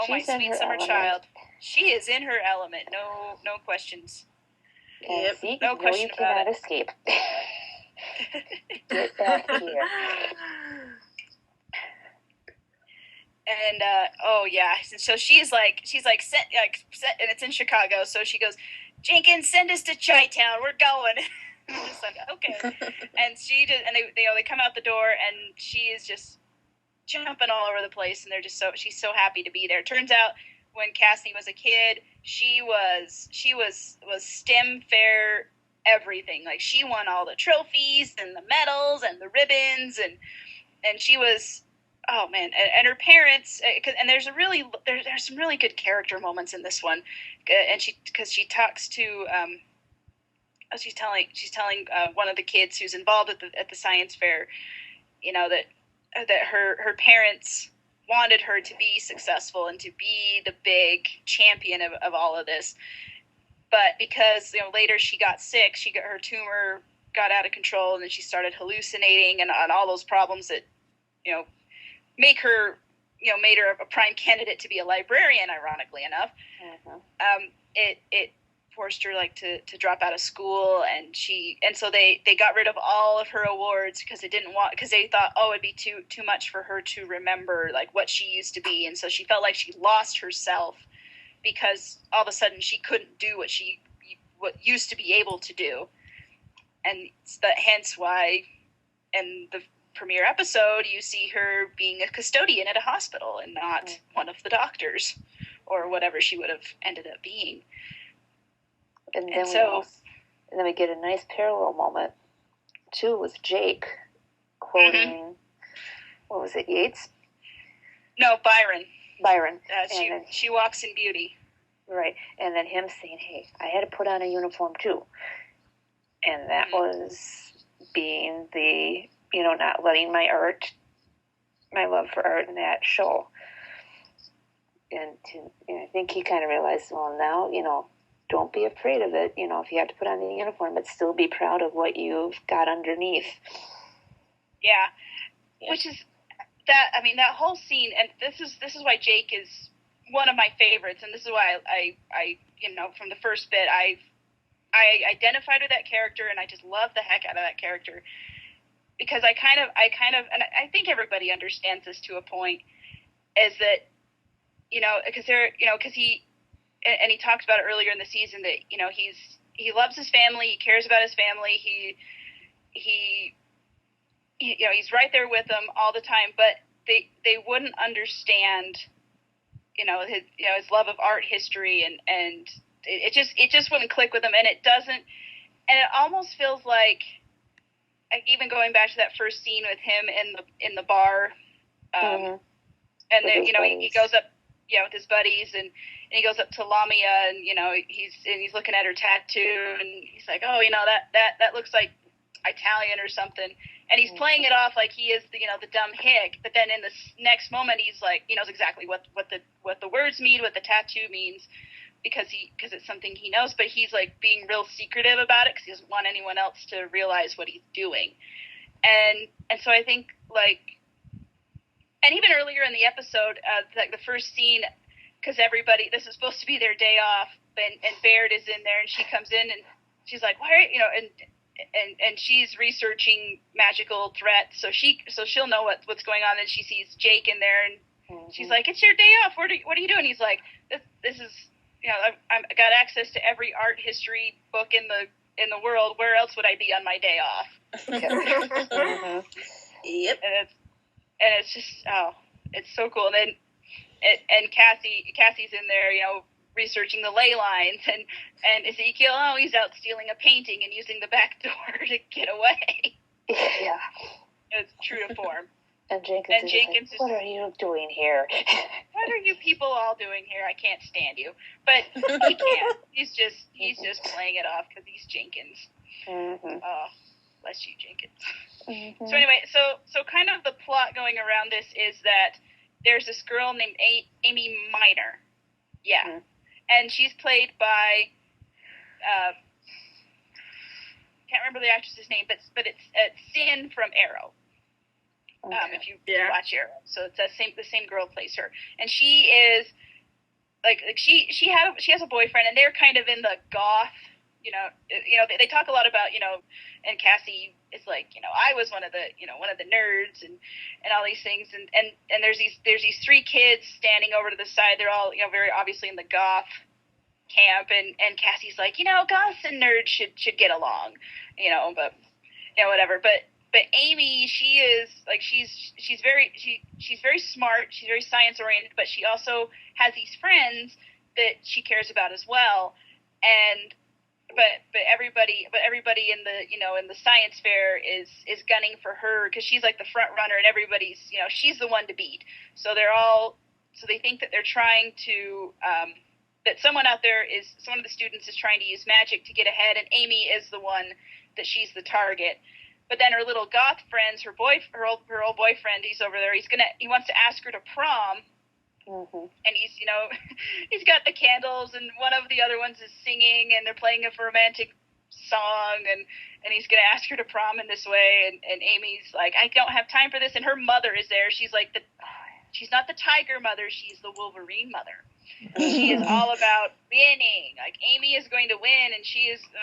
my sweet summer child, she is in her element. No questions. Yep. No question about it. Escape. Get back here. And so she's like, and it's in Chicago. So she goes, Jenkins, send us to Chi-Town. We're going. I'm just like, okay. And she did, and they come out the door, and she is just jumping all over the place, and she's so happy to be there. Turns out, when Cassie was a kid, she was STEM fair everything. Like, she won all the trophies and the medals and the ribbons, and she was, oh man, and her parents, and there's some really good character moments in this one, and she talks to she's telling one of the kids who's involved at the science fair, that her parents wanted her to be successful and to be the big champion of all of this, but because later she got sick, her tumor got out of control, and then she started hallucinating, and all those problems that made her a prime candidate to be a librarian, ironically enough. Mm-hmm. It forced her to drop out of school, and so they got rid of all of her awards because they thought, it'd be too much for her to remember like what she used to be, and so she felt like she lost herself because all of a sudden she couldn't do what used to be able to do. hence why in the premiere episode you see her being a custodian at a hospital and not one of the doctors or whatever she would have ended up being. And then we get a nice parallel moment too with Jake quoting, what was it, Yeats? No, Byron. And she walks in beauty. Right. And then him saying, hey, I had to put on a uniform too. And that was being the, not letting my love for art in that show. And I think he kind of realized, well, now, don't be afraid of it. If you have to put on the uniform, but still be proud of what you've got underneath. Yeah. Which is that whole scene, and this is why Jake is one of my favorites, and this is why I from the first bit I identified with that character, and I just love the heck out of that character, because I kind of and I think everybody understands this to a point, is that because he talked about it earlier in the season that he loves his family, he cares about his family, he's right there with them all the time, but they wouldn't understand his love of art history, and it just wouldn't click with them, and it doesn't, and it almost feels like even going back to that first scene with him in the bar, and then he goes up with his buddies, and he goes up to Lamia, and he's looking at her tattoo, and he's like, oh, that looks like Italian or something, and he's playing it off like he is the dumb hick, but then in the next moment he's like, he knows exactly what the words mean, what the tattoo means, because it's something he knows, but he's like being real secretive about it because he doesn't want anyone else to realize what he's doing, and so I think and even earlier in the episode, the first scene, because this is supposed to be their day off, and Baird is in there, and she comes in, and she's like, why are and she's researching magical threats, so she'll know what's going on, and she sees Jake in there, and she's like, it's your day off, what are you doing? He's like, this is, I've got access to every art history book in the world, where else would I be on my day off? Yep. And it's just, it's so cool. And then, and Cassie's in there, researching the ley lines, and Ezekiel, he's out stealing a painting and using the back door to get away. Yeah. It's true to form. And Jenkins is, what are you doing here? What are you people all doing here? I can't stand you. But he can't. He's just playing it off because he's Jenkins. Oh, bless you, Jenkins. So anyway, so kind of the plot going around this is that there's this girl named Amy Miner. Yeah. And she's played by, can't remember the actress's name, but it's Sin from Arrow. If you watch Arrow, so it's the same girl plays her, and she is she has a boyfriend, and they're kind of in the goth, they talk a lot about, and Cassie is like, I was one of the nerds and all these things, and there's these three kids standing over to the side. They're all, very obviously in the goth camp, and Cassie's like, goths and nerds should get along, but whatever. But Amy, she is like, she's very smart. She's very science oriented, but she also has these friends that she cares about as well. And but everybody in the in the science fair is gunning for her because she's like the front runner, and everybody's she's the one to beat. So they think that they're trying to that someone of the students is trying to use magic to get ahead, and Amy is the one that she's the target. But then her little goth friends, her old boyfriend, he's over there. He wants to ask her to prom, and he's he's got the candles, and one of the other ones is singing, and they're playing a romantic song, and he's gonna ask her to prom in this way, and Amy's like, I don't have time for this, and her mother is there. She's like she's not the tiger mother, she's the Wolverine mother. She is all about winning. Like, Amy is going to win, and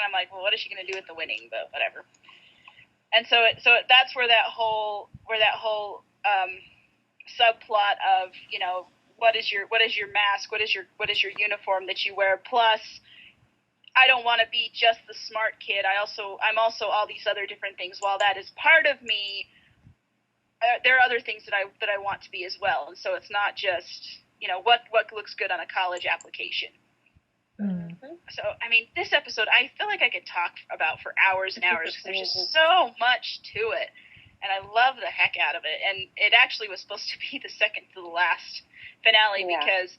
I'm like, well, what is she gonna do with the winning? But whatever. And so that's where that whole subplot of what is your mask, what is your uniform that you wear, plus I don't want to be just the smart kid. I'm also all these other different things. While that is part of me, there are other things that I want to be as well. And so it's not just, what looks good on a college application. Mm-hmm. So, I mean, this episode, I feel like I could talk about for hours and hours because there's just so much to it. And I love the heck out of it. And it actually was supposed to be the second to the last finale because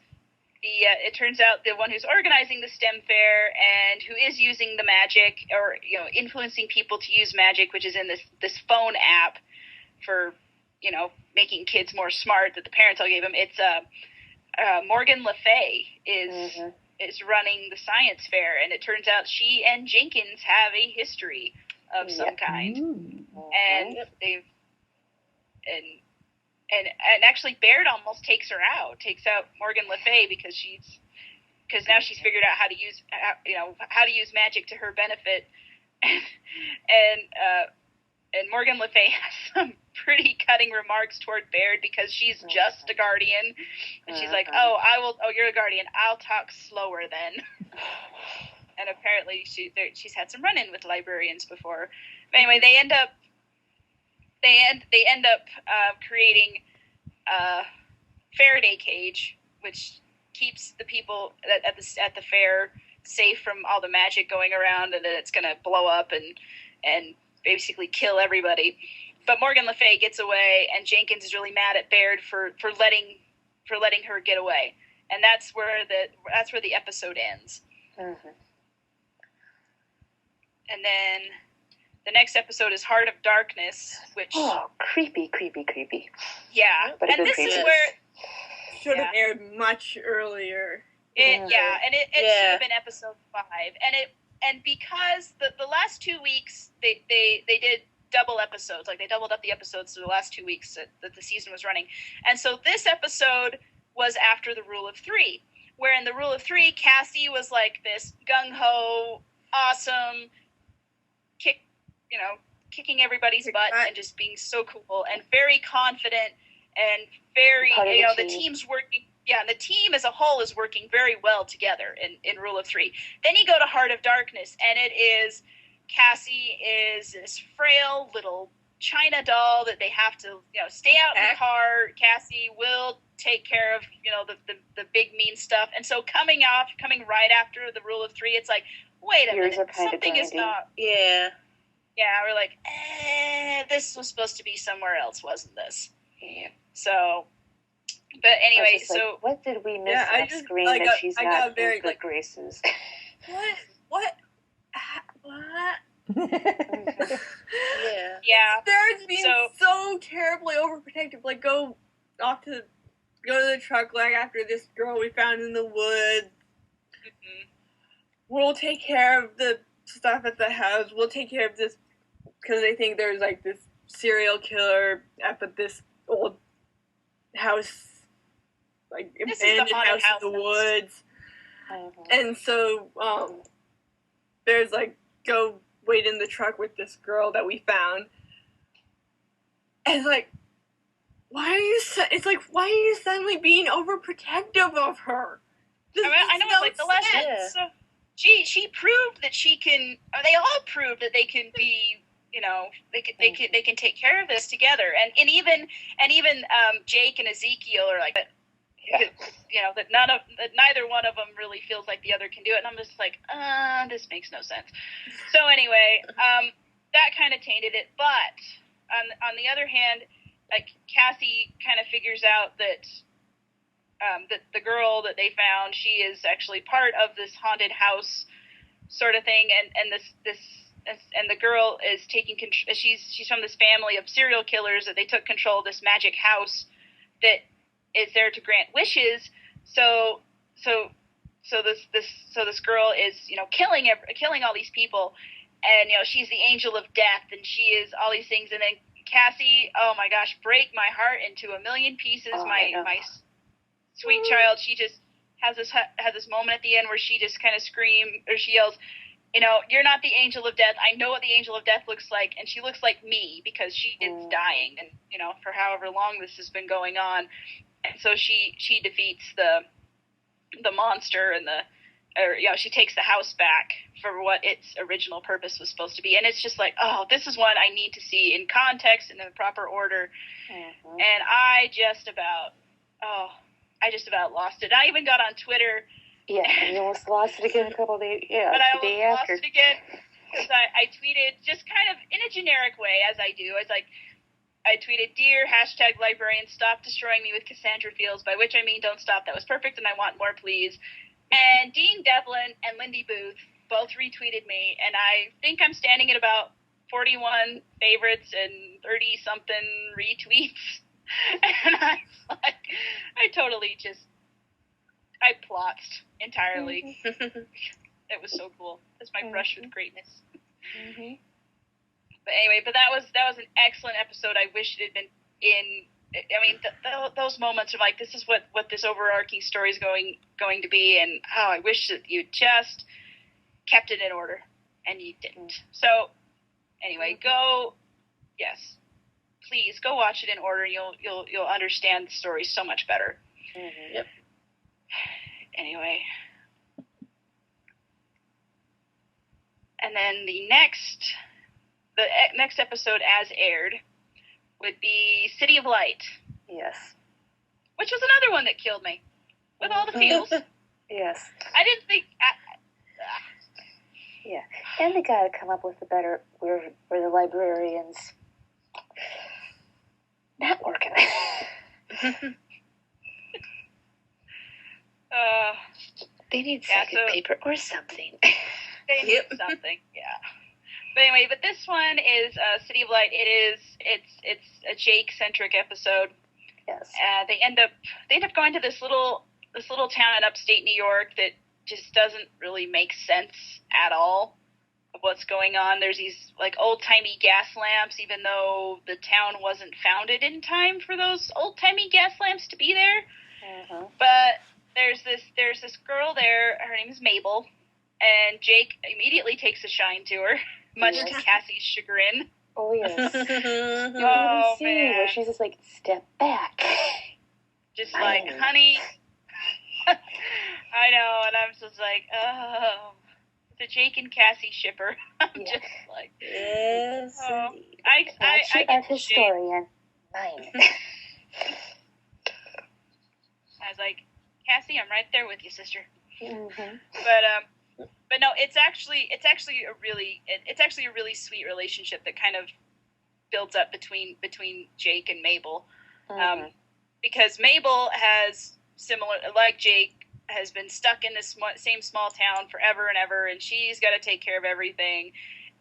it turns out the one who's organizing the STEM fair and who is using the magic or, influencing people to use magic, which is in this phone app for, making kids more smart that the parents all gave them. It's Morgan Le Fay is running the science fair, and it turns out she and Jenkins have a history of some kind. And they've and actually Baird almost takes out Morgan Le Fay because now she's figured out how to use magic to her benefit. And Morgan Le Fay has some pretty cutting remarks toward Baird because she's just a guardian. And she's like, oh, you're a guardian. I'll talk slower then. And apparently she's had some run-in with librarians before. But anyway, they end up creating a Faraday cage, which keeps the people at the fair safe from all the magic going around, and that it's going to blow up and basically kill everybody. But Morgan Le Fay gets away, and Jenkins is really mad at Baird for letting her get away, and that's where the episode ends. Mm-hmm. And then the next episode is Heart of Darkness, which creepy. Yeah, but and this is where should have aired much earlier. It should have been episode 5, and because the last 2 weeks they did double episodes, like they doubled up the episodes to the last 2 weeks that the season was running, and so this episode was after the Rule of 3, where in the Rule of 3 Cassie was like this gung ho, awesome, kicking everybody's butt and just being so cool and very confident and very the team's working. Yeah, and the team as a whole is working very well together in Rule of 3. Then you go to Heart of Darkness, and it is Cassie is this frail little China doll that they have to stay out in the car. Cassie will take care of the big mean stuff, and so coming right after the Rule of 3, it's like, wait a minute, something is not. Yeah, we're like, this was supposed to be somewhere else, wasn't this? Yeah. So, but anyway, so what did we miss on screen that she's not in good graces? What? Yeah. Barrett's being so terribly overprotective. Like, go to the truck like after this girl we found in the woods. Mm-hmm. We'll take care of the stuff at the house. We'll take care of this because they think there's like this serial killer up at this old house, like abandoned house in the woods. Mm-hmm. And so there's like, go wait in the truck with this girl that we found. And it's like, why are you suddenly being overprotective of her? I know, it's like the last episode. She proved that she can. Or they all proved that they can be. They can take care of this together. And even Jake and Ezekiel are like, that neither one of them really feels like the other can do it. And I'm just like, this makes no sense. So anyway, that kind of tainted it. But on the other hand, like Cassie kind of figures out that the girl that they found, she is actually part of this haunted house sort of thing, and the girl is taking control. She's from this family of serial killers that they took control of this magic house that is there to grant wishes. So this girl is killing all these people, and she's the angel of death, and she is all these things, and then Cassie, oh my gosh, break my heart into a million pieces. My sweet child, she just has this moment at the end where she just kind of she yells, you're not the angel of death. I know what the angel of death looks like, and she looks like me because she is dying, and for however long this has been going on. And so she defeats the monster she takes the house back for what its original purpose was supposed to be. And it's just like, oh, this is one I need to see in context and in the proper order. Mm-hmm. And I just about lost it. I even got on Twitter. Yeah, and you almost lost it again a couple of days. Yeah, but I the day almost after. lost it again because I tweeted just kind of in a generic way, as I do. I tweeted, "Dear #librarian, stop destroying me with Cassandra Fields," by which I mean don't stop. That was perfect, and I want more, please. And Dean Devlin and Lindy Booth both retweeted me, and I think I'm standing at about 41 favorites and 30-something retweets. And I totally I plotzed entirely. It was so cool. That's my brush with greatness. Mm-hmm. But anyway, that was an excellent episode. I wish it had been in. I mean, those moments of like, this is what this overarching story is going to be, and I wish that you just kept it in order, and you didn't. So anyway, please go watch it in order. You'll understand the story so much better. Mm-hmm. Yep. Anyway. And then the next episode as aired would be City of Light. Yes. Which was another one that killed me. With all the feels. Yes. I didn't think... Yeah. And they got to come up with a better... Where the librarians... Not working. They need second paper or something. They need something, yeah. But anyway, this one is City of Light. It's a Jake-centric episode. Yes. They end up going to this little town in upstate New York that just doesn't really make sense at all of what's going on. There's these like old-timey gas lamps, even though the town wasn't founded in time for those old-timey gas lamps to be there. Mm-hmm. But there's this girl there. Her name is Mabel, and Jake immediately takes a shine to her, much to Cassie's chagrin. Oh yes. Oh man, where she's just like, step back. Just like, honey. I know, and I'm just like, oh, the Jake and Cassie shipper. I'm just like, yes. Oh, I get historian. Mine. I was like, Cassie, I'm right there with you, sister. Mm-hmm. But no, it's actually a really sweet relationship that kind of builds up between Jake and Mabel, because Mabel has like Jake, has been stuck in this same small town forever and ever, and she's got to take care of everything.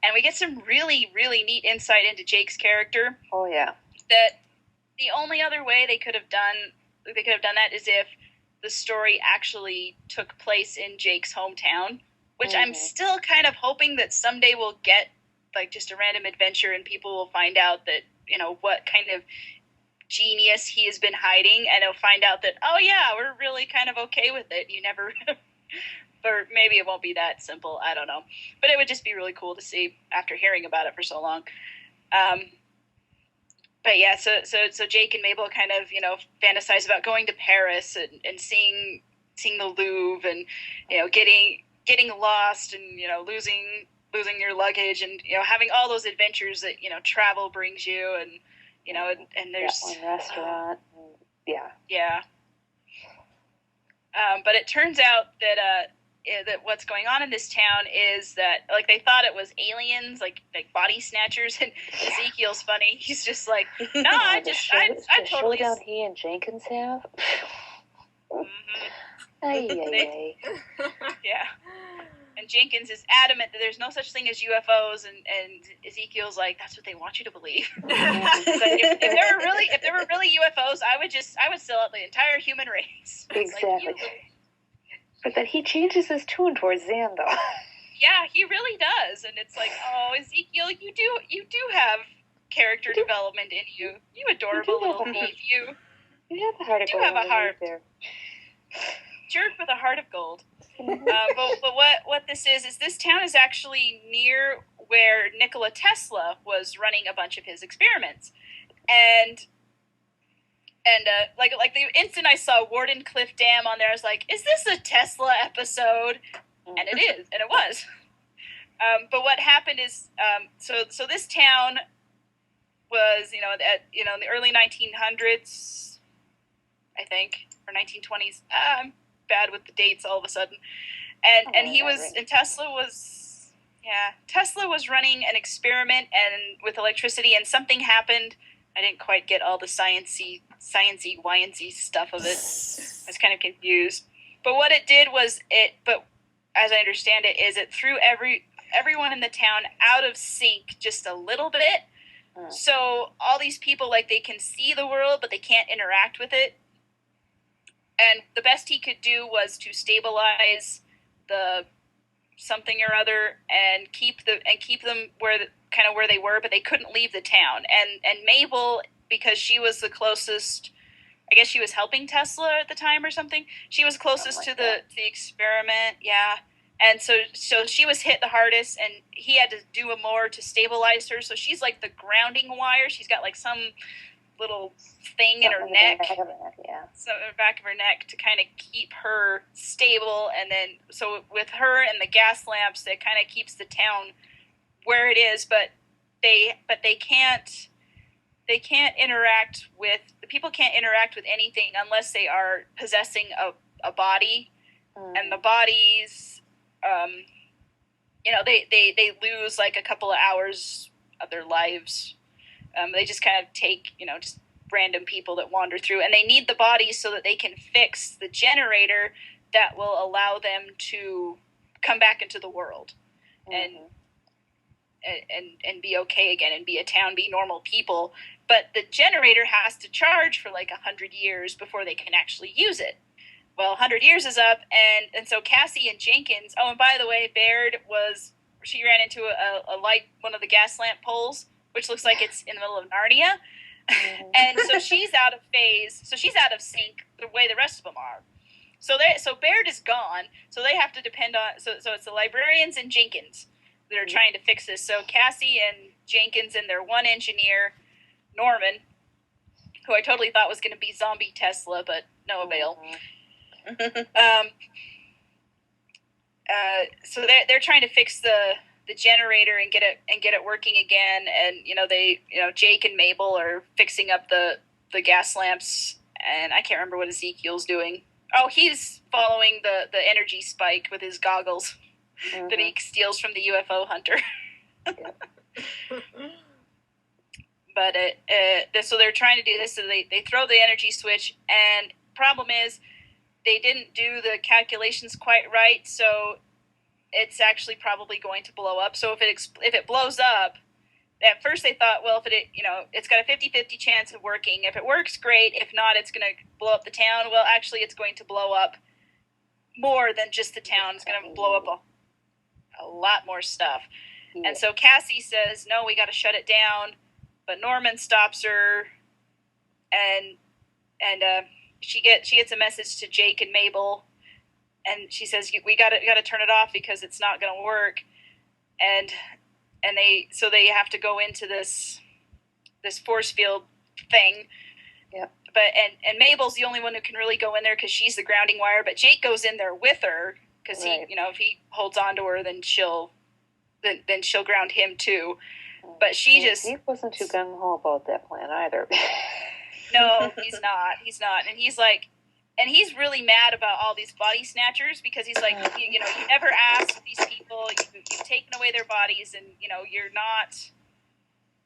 And we get some really, really neat insight into Jake's character. Oh yeah. That the only other way they could have done that is if the story actually took place in Jake's hometown, which I'm still kind of hoping that someday we'll get like just a random adventure and people will find out that, you know, what kind of genius he has been hiding, and they'll find out that, oh yeah, we're really kind of okay with it. You never, or maybe it won't be that simple. I don't know, but it would just be really cool to see after hearing about it for so long. But yeah, so Jake and Mabel kind of, you know, fantasize about going to Paris and seeing the Louvre, and, you know, getting lost, and, you know, losing your luggage, and, you know, having all those adventures that, you know, travel brings you, and, you know, and there's that one restaurant. Yeah. But it turns out that that what's going on in this town is that, like, they thought it was aliens, like body snatchers, and Ezekiel's funny. He's just like, no, I totally. The showdown he and Jenkins have. Yeah. And Jenkins is adamant that there's no such thing as UFOs, and Ezekiel's like, that's what they want you to believe. if there were really UFOs, I would sell out the entire human race. Exactly. But then he changes his tune towards Zan, though. Yeah, he really does, and it's like, oh, Ezekiel, you do have character development in you. You adorable little thief. You have a heart of gold. You have a heart. There. Jerk with a heart of gold. But what this is this town is actually near where Nikola Tesla was running a bunch of his experiments, and like the instant I saw Wardenclyffe Dam on there, I was like, is this a Tesla episode? And it is, and it was. But what happened is, so this town was, in the early 1900s, I think, or 1920s. I'm bad with the dates all of a sudden. And Tesla was running an experiment and with electricity, and something happened. I didn't quite get all the sciencey, Y&Z stuff of it. I was kind of confused. But what it did was but as I understand it, is it threw everyone in the town out of sync just a little bit. So all these people, like, they can see the world, but they can't interact with it. And the best he could do was to stabilize the something or other and keep them where they were, but they couldn't leave the town. And Mabel, because she was the closest, I guess she was helping Tesla at the time or something. She was closest to the experiment, yeah. And so she was hit the hardest, and he had to do more to stabilize her. So she's like the grounding wire. She's got like some little thing in her neck. So in the back of her neck to kind of keep her stable. And then, so with her and the gas lamps, that kind of keeps the town where it is, but they can't interact with, the people can't interact with anything unless they are possessing a body. And the bodies, they lose like a couple of hours of their lives. They just kind of take, just random people that wander through, and they need the bodies so that they can fix the generator that will allow them to come back into the world and be okay again and be a town, be normal people. But the generator has to charge for like 100 years before they can actually use it. Well, 100 years is up, and so Cassie and Jenkins. Oh, and by the way, Baird she ran into a light, one of the gas lamp poles, which looks like it's in the middle of Narnia. And so she's out of phase. So she's out of sync the way the rest of them are. So Baird is gone. So they have to depend on. So it's the librarians and Jenkins that are trying to fix this. So Cassie and Jenkins and their one engineer, Norman, who I totally thought was going to be zombie Tesla, but no avail. So they're trying to fix the generator and get it working again, and Jake and Mabel are fixing up the gas lamps, and I can't remember what Ezekiel's doing. Oh, he's following the energy spike with his goggles that he steals from the UFO hunter. But so they're trying to do this, so they throw the energy switch, and problem is they didn't do the calculations quite right, so it's actually probably going to blow up. So if it blows up, at first they thought, well, if it's got a 50-50 chance of working. If it works, great. If not, it's going to blow up the town. Well, actually, it's going to blow up more than just the town. It's going to blow up a lot more stuff. Yeah. And so Cassie says, no, we got to shut it down. But Norman stops her, and she gets a message to Jake and Mabel, and she says, we got to turn it off because it's not going to work. And they have to go into this force field thing. Yeah. But and Mabel's the only one who can really go in there because she's the grounding wire. But Jake goes in there with her because he, if he holds on to her, then she'll ground him too. But he wasn't too gung ho about that plan either. No, he's not, and he's like. And he's really mad about all these body snatchers because he's like, you never asked these people, you've taken away their bodies, and you're not,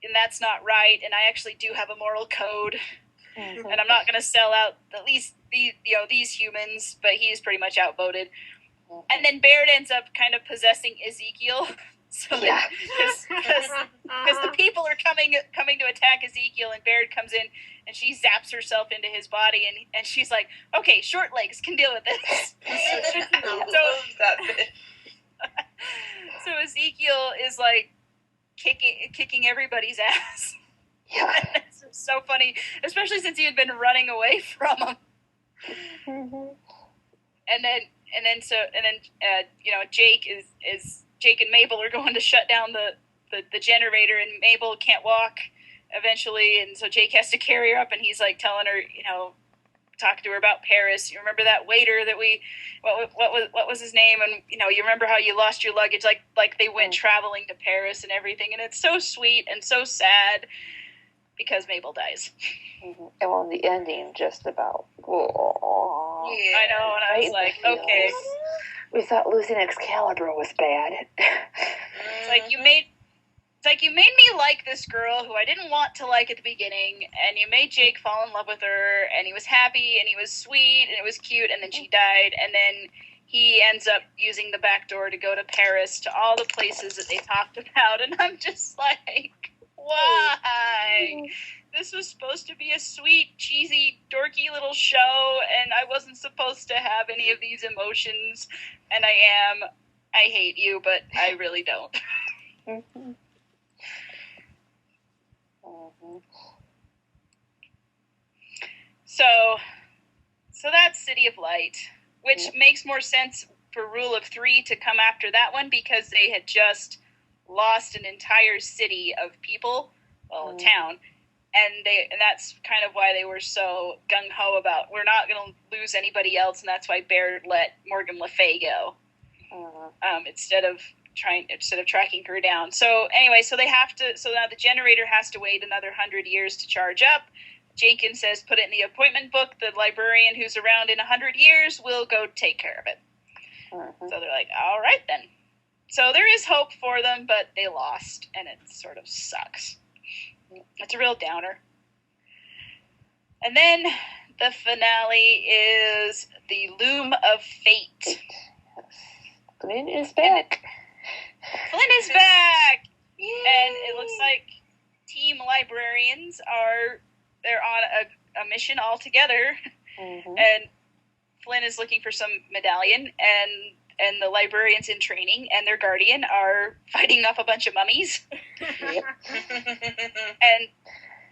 and that's not right. And I actually do have a moral code, and I'm not going to sell out at least these humans. But he's pretty much outvoted. And then Baird ends up kind of possessing Ezekiel. So because the people are coming to attack Ezekiel, and Baird comes in and she zaps herself into his body, and she's like, okay, short legs can deal with this. So Ezekiel is like kicking everybody's ass. Yeah. It's so funny, especially since he had been running away from him. And then Jake and Mabel are going to shut down the generator, and Mabel can't walk eventually, and so Jake has to carry her up, and he's like telling her, talking to her about Paris. You remember that waiter that what was his name? And you remember how you lost your luggage, like they went traveling to Paris and everything. And it's so sweet and so sad because Mabel dies. Mm-hmm. And well, the ending just about. Oh, yeah. I know, and I was like, okay. We thought losing Excalibur was bad. It's like you made me like this girl who I didn't want to like at the beginning, and you made Jake fall in love with her, and he was happy, and he was sweet, and it was cute, and then she died, and then he ends up using the back door to go to Paris, to all the places that they talked about, and I'm just like, why? This was supposed to be a sweet, cheesy, dorky little show, and I wasn't supposed to have any of these emotions, and I hate you, but I really don't. Mm-hmm. Mm-hmm. So that's City of Light, which makes more sense for Rule of Three to come after that one, because they had just lost an entire city of people, a town, and that's kind of why they were so gung-ho about, we're not going to lose anybody else, and that's why Baird let Morgan Le Fay go, instead of tracking her down. So anyway, so now the generator has to wait another 100 years to charge up. Jenkins says, put it in the appointment book. The librarian who's around in 100 years will go take care of it. So they're like, all right then. So there is hope for them, but they lost, and it sort of sucks. It's a real downer. And then the finale is the Loom of Fate. Flynn is back. Flynn is back! Yay! And it looks like Team Librarians they're on a mission all together. Mm-hmm. And Flynn is looking for some medallion, and the librarians in training and their guardian are fighting off a bunch of mummies. Yep.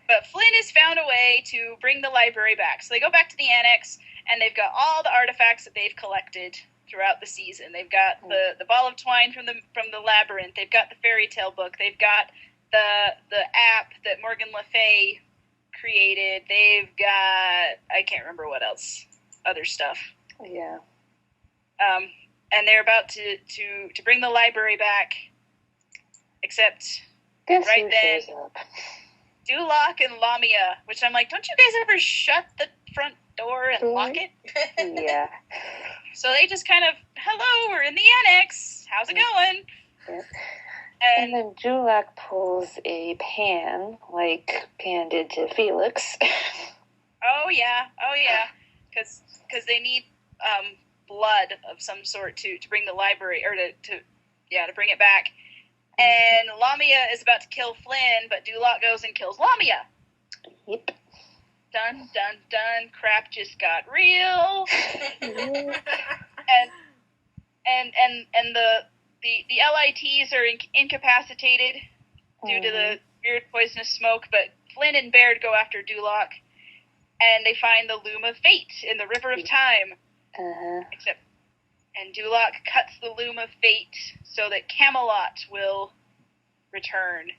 But Flynn has found a way to bring the library back. So they go back to the annex, and they've got all the artifacts that they've collected throughout the season. They've got the ball of twine from the labyrinth. They've got the fairy tale book. They've got the app that Morgan Le Fay created. They've got, I can't remember what else, other stuff. Yeah. And they're about to bring the library back, except right then, Duloc and Lamia, which I'm like, don't you guys ever shut the front door and lock it? Yeah. So they just kind of, hello, we're in the annex. How's it going? Yeah. And then Duloc pulls a Pan, like Pan did to Felix. Oh yeah. Because they need blood of some sort to bring the library, or to bring it back. And Lamia is about to kill Flynn, but Duloc goes and kills Lamia. Yep. Dun, dun, dun. Crap just got real. and the LITs are incapacitated due to the weird poisonous smoke, but Flynn and Baird go after Duloc, and they find the Loom of Fate in the River of Time. And Duloc cuts the Loom of Fate so that Camelot will return.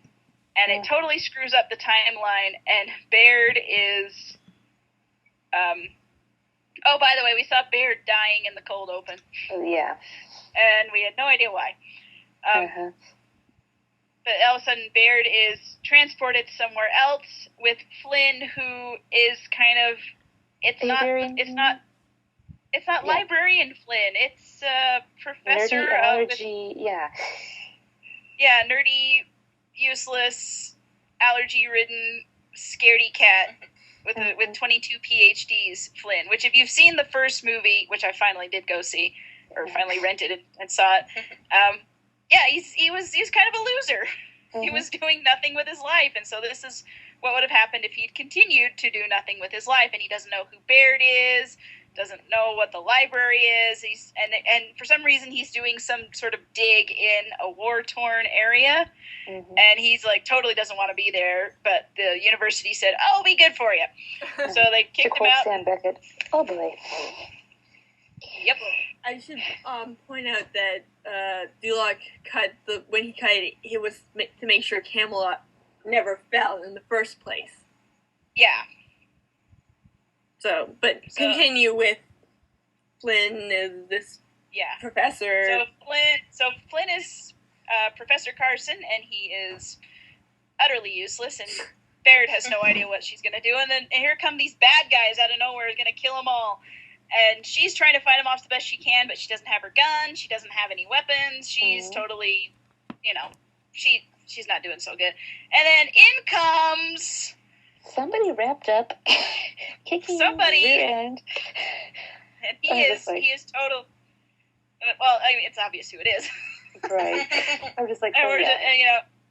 And it totally screws up the timeline, and Baird is... oh, by the way, we saw Baird dying in the cold open. Yeah. And we had no idea why. But all of a sudden, Baird is transported somewhere else with Flynn, who is kind of... It's not librarian Flynn. It's professor nerdy allergy. Yeah, nerdy, useless, allergy-ridden, scaredy cat with 22 PhDs. Flynn. Which, if you've seen the first movie, which I finally did go see, or finally rented it and saw it, he was kind of a loser. He was doing nothing with his life, and so this is what would have happened if he'd continued to do nothing with his life. And he doesn't know who Baird is. Doesn't know what the library is. And for some reason he's doing some sort of dig in a war-torn area, and he's like totally doesn't want to be there. But the university said, "Oh, it'll be good for you," so they kicked him out. Sam Beckett. Oh boy. Yep. I should point out that Duloc when he cut it was to make sure Camelot never fell in the first place. Yeah. So, but continue with Flynn as this professor. So Flynn is Professor Carson, and he is utterly useless, and Baird has no idea what she's going to do. And then here come these bad guys out of nowhere, going to kill them all. And she's trying to fight them off the best she can, but she doesn't have her gun. She doesn't have any weapons. She's totally, she's not doing so good. And then in comes somebody wrapped up, kicking somebody, rear end. And he is total. Well, I mean, it's obvious who it is. Right. I'm just like,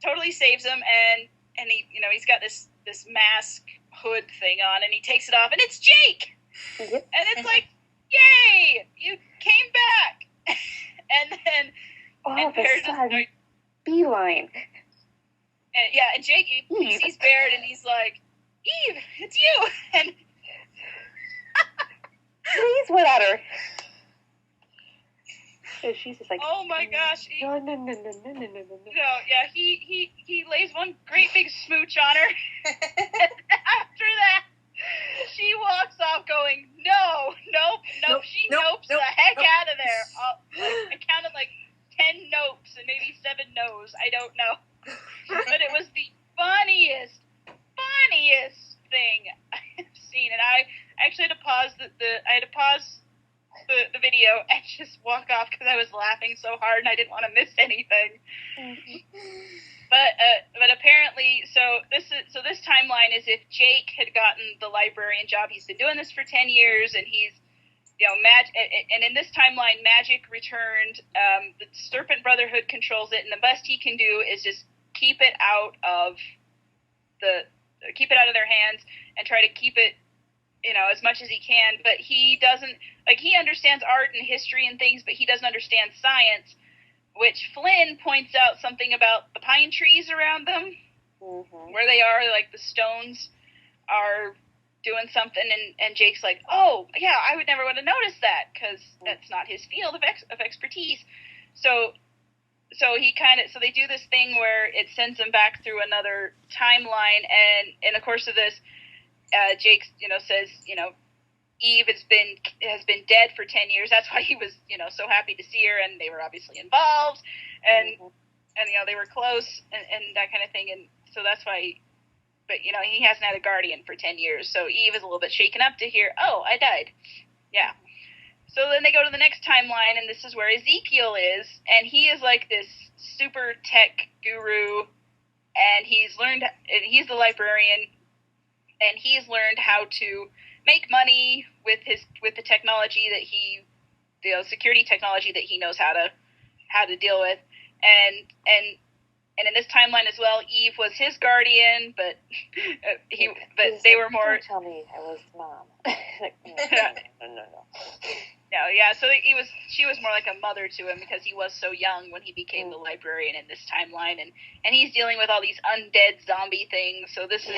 totally saves him, and he, he's got this mask hood thing on, and he takes it off, and it's Jake. Yep. And it's like, yay, you came back. And then all of a sudden, beeline. And Jake, he sees Baird, and he's like, Eve, it's you. And please, without her. So she's just like, oh my gosh. No. No, yeah, he lays one great big smooch on her. And after that, she walks off going, nope. She nopes the heck out of there. I counted like 10 nopes and maybe 7 no's. I don't know. But it was the funniest thing I've seen. And I actually had to pause the video and just walk off because I was laughing so hard and I didn't want to miss anything. But apparently, so this timeline is if Jake had gotten the librarian job. He's been doing this for 10 years, and he's and in this timeline, magic returned. The Serpent Brotherhood controls it, and the best he can do is just keep it out of their hands and try to keep it, as much as he can. But he doesn't, he understands art and history and things, but he doesn't understand science, which Flynn points out something about the pine trees around them, where they are, like the stones are doing something, and Jake's like, oh, yeah, I would never would have noticed that, because that's not his field of expertise. So they do this thing where it sends them back through another timeline, and in the course of this, Jake, says, Eve has been dead for 10 years. That's why he was, so happy to see her, and they were obviously involved, and they were close, and that kind of thing, and so that's why. But he hasn't had a guardian for 10 years, so Eve is a little bit shaken up to hear, oh, I died. Yeah. So then they go to the next timeline, and this is where Ezekiel is, and he is like this super tech guru, and he's the librarian, and he's learned how to make money with the technology that security technology that he knows how to deal with, and in this timeline as well, Eve was his guardian, but they were more. Don't tell me I was mom. No. No, yeah. So she was more like a mother to him because he was so young when he became the librarian in this timeline, and he's dealing with all these undead zombie things. So this is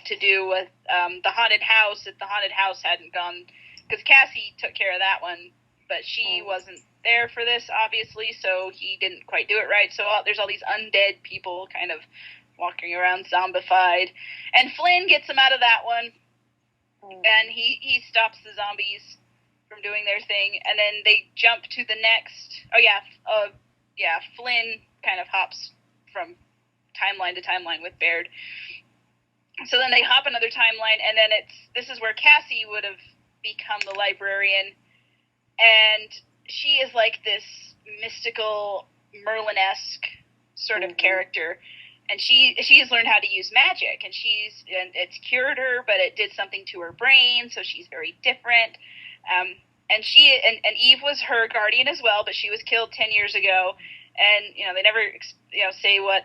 to do with the haunted house. If the haunted house hadn't gone, because Cassie took care of that one, but she wasn't there for this, obviously, so he didn't quite do it right. So there's all these undead people kind of walking around zombified, and Flynn gets him out of that one, and he stops the zombies from doing their thing, and then they jump to the next. Flynn kind of hops from timeline to timeline with Baird. So then they hop another timeline, and then this is where Cassie would have become the librarian, and she is like this mystical Merlin-esque sort of character, and she has learned how to use magic, and it's cured her, but it did something to her brain, so she's very different. And Eve was her guardian as well, but she was killed 10 years ago, and they never say what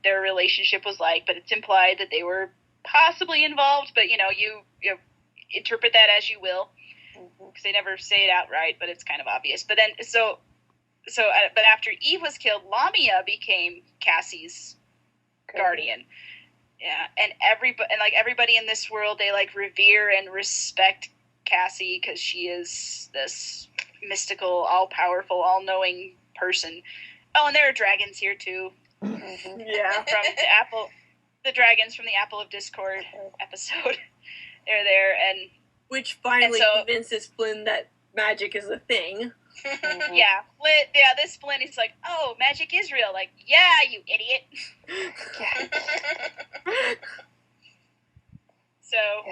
their relationship was like, but it's implied that they were possibly involved, but you interpret that as you will. Because they never say it outright, but it's kind of obvious. But then, but after Eve was killed, Lamia became Cassie's guardian. Yeah, and everybody in this world, they revere and respect Cassie because she is this mystical, all-powerful, all-knowing person. Oh, and there are dragons here too. Yeah, from the dragons from the Apple of Discord episode. They're there, and which finally convinces Flynn that magic is a thing. Mm-hmm. This Flynn is like, oh, magic is real. Like, yeah, you idiot. So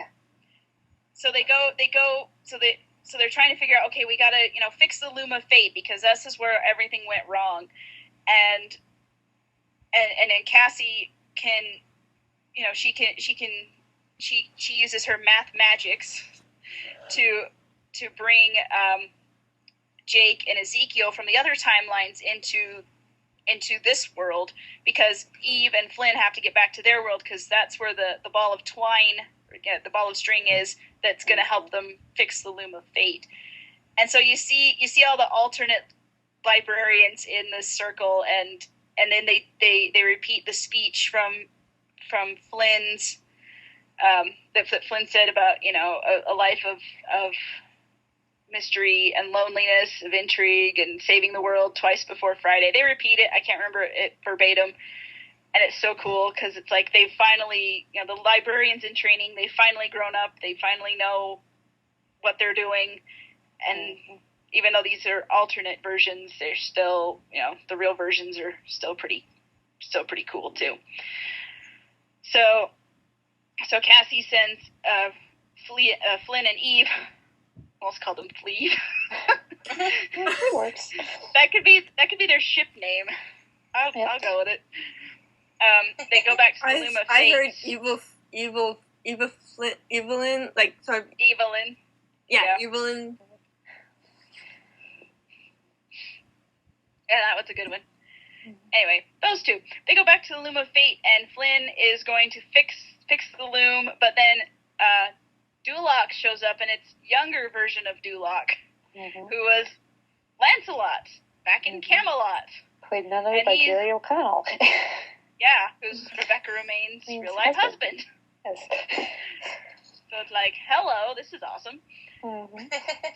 they're trying to figure out, okay, we gotta, fix the loom of fate, because this is where everything went wrong. And then Cassie can, she uses her math magics to bring Jake and Ezekiel from the other timelines into this world, because Eve and Flynn have to get back to their world, because that's where the ball of twine, the ball of string is, that's going to help them fix the loom of fate. And so you see all the alternate librarians in this circle, and then they repeat the speech from Flynn's that Flynn said about a life of mystery and loneliness, of intrigue and saving the world twice before Friday. They repeat it. I can't remember it verbatim. And it's so cool, because it's like they've finally, the librarians in training, they've finally grown up. They finally know what they're doing. And even though these are alternate versions, they're still, the real versions are still pretty cool too. So Cassie sends Flynn and Eve. Almost called them Flea. It works. That could be their ship name. I'll go with it. They go back to the Loom of Fate. I heard Evelyn, Evelyn. Yeah, Evelyn. Yeah, that was a good one. Anyway, those two. They go back to the Loom of Fate, and Flynn is going to fix the loom, but then Duloc shows up, and it's younger version of Duloc, who was Lancelot back in Camelot. Played none other by Jerry O'Connell. Yeah, who's Rebecca Romaine's real-life husband. Yes. So it's like, hello, this is awesome. Mm-hmm.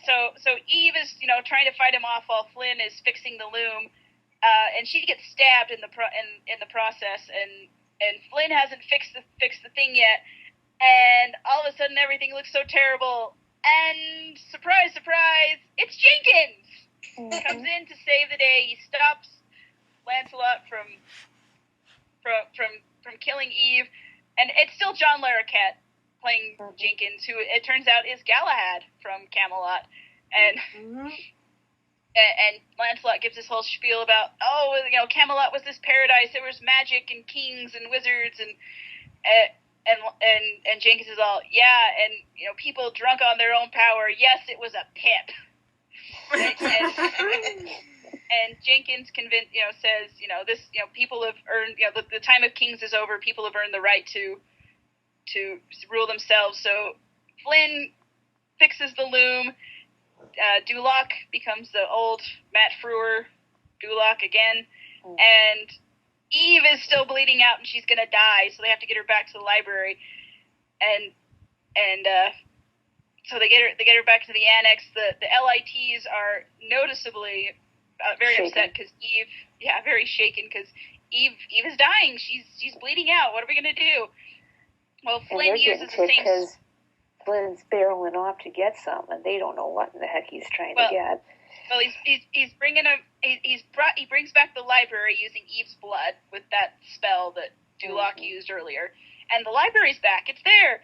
So Eve is, trying to fight him off while Flynn is fixing the loom, and she gets stabbed in the process, and Flynn hasn't fixed the thing yet, and all of a sudden everything looks so terrible, and surprise, surprise, it's Jenkins! He comes in to save the day. He stops Lancelot from killing Eve, and it's still John Larroquette playing Jenkins, who it turns out is Galahad from Camelot, and Lancelot gives this whole spiel about, Camelot was this paradise. There was magic and kings and wizards, and Jenkins is all, and people drunk on their own power. Yes, it was a pit. And Jenkins says, this, people have earned, the time of kings is over. People have earned the right to rule themselves. So Flynn fixes the loom. Duloc becomes the old Matt Frewer Duloc again, and Eve is still bleeding out, and she's gonna die. So they have to get her back to the library, and so they get her back to the annex. The LITs are noticeably very upset because Eve, very shaken because Eve is dying. She's bleeding out. What are we gonna do? Well, Flynn uses the same. Because Flynn's barreling off to get some, and they don't know what in the heck he's trying to get. Well, he brings back the library using Eve's blood with that spell that Duloc used earlier, and the library's back. It's there,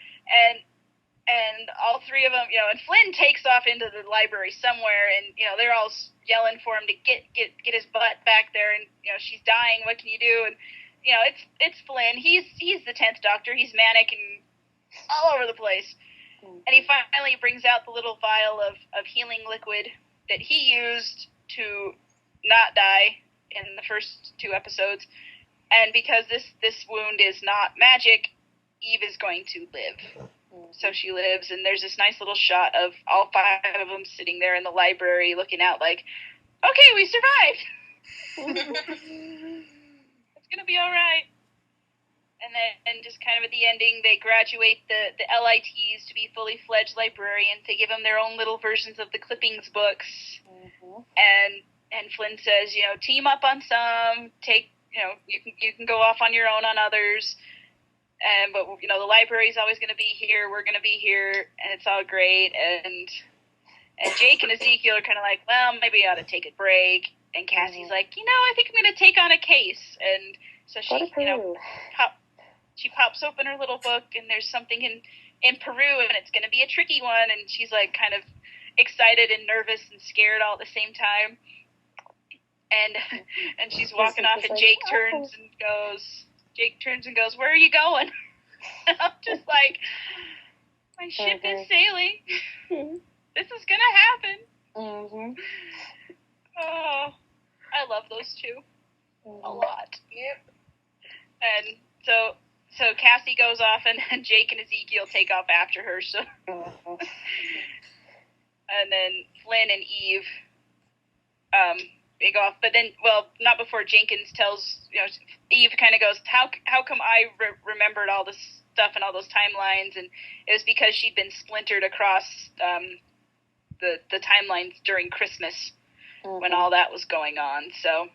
and all three of them, and Flynn takes off into the library somewhere, and they're all yelling for him to get his butt back there, and she's dying. What can you do? And it's Flynn. He's the 10th Doctor. He's manic and all over the place. And he finally brings out the little vial of healing liquid that he used to not die in the first 2 episodes. And because this wound is not magic, Eve is going to live. So she lives, and there's this nice little shot of all 5 of them sitting there in the library looking out like, okay, we survived! It's going to be all right. And just kind of at the ending, they graduate the LITs to be fully fledged librarians. They give them their own little versions of the clippings books. And Flynn says, team up on some, take, you can go off on your own on others. but the library's always going to be here. We're going to be here, and it's all great. And Jake and Ezekiel are kind of like, well, maybe I ought to take a break. And Cassie's like, I think I'm going to take on a case. And so she, she pops open her little book, and there's something in Peru, and it's going to be a tricky one. And she's like kind of excited and nervous and scared all at the same time. And she's walking off, and Jake turns and goes, where are you going? And I'm just like, my ship is sailing. This is going to happen. Mm-hmm. Oh, I love those two a lot. Yep. And so Cassie goes off, and Jake and Ezekiel take off after her. So, and then Flynn and Eve, they go off. But then, not before Jenkins tells Eve kind of goes, how come I remembered all this stuff and all those timelines? And it was because she'd been splintered across the timelines during Christmas. When all that was going on, so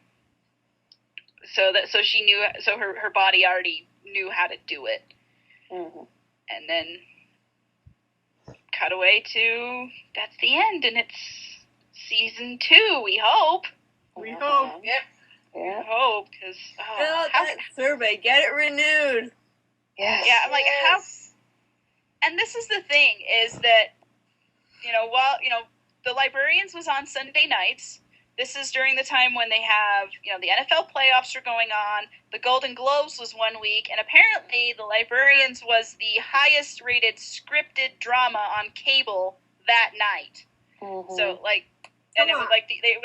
she knew, so her body already knew how to do it, and then cut away to that's the end, and it's season 2. We hope. We hope. Yep. We hope, because fill out that survey, get it renewed. Yes. Yeah, I'm like how. And this is the thing is that while the Librarians was on Sunday nights. This is during the time when they have, the NFL playoffs are going on. The Golden Globes was one week, and apparently the Librarians was the highest rated scripted drama on cable that night. Mm-hmm. So and it was it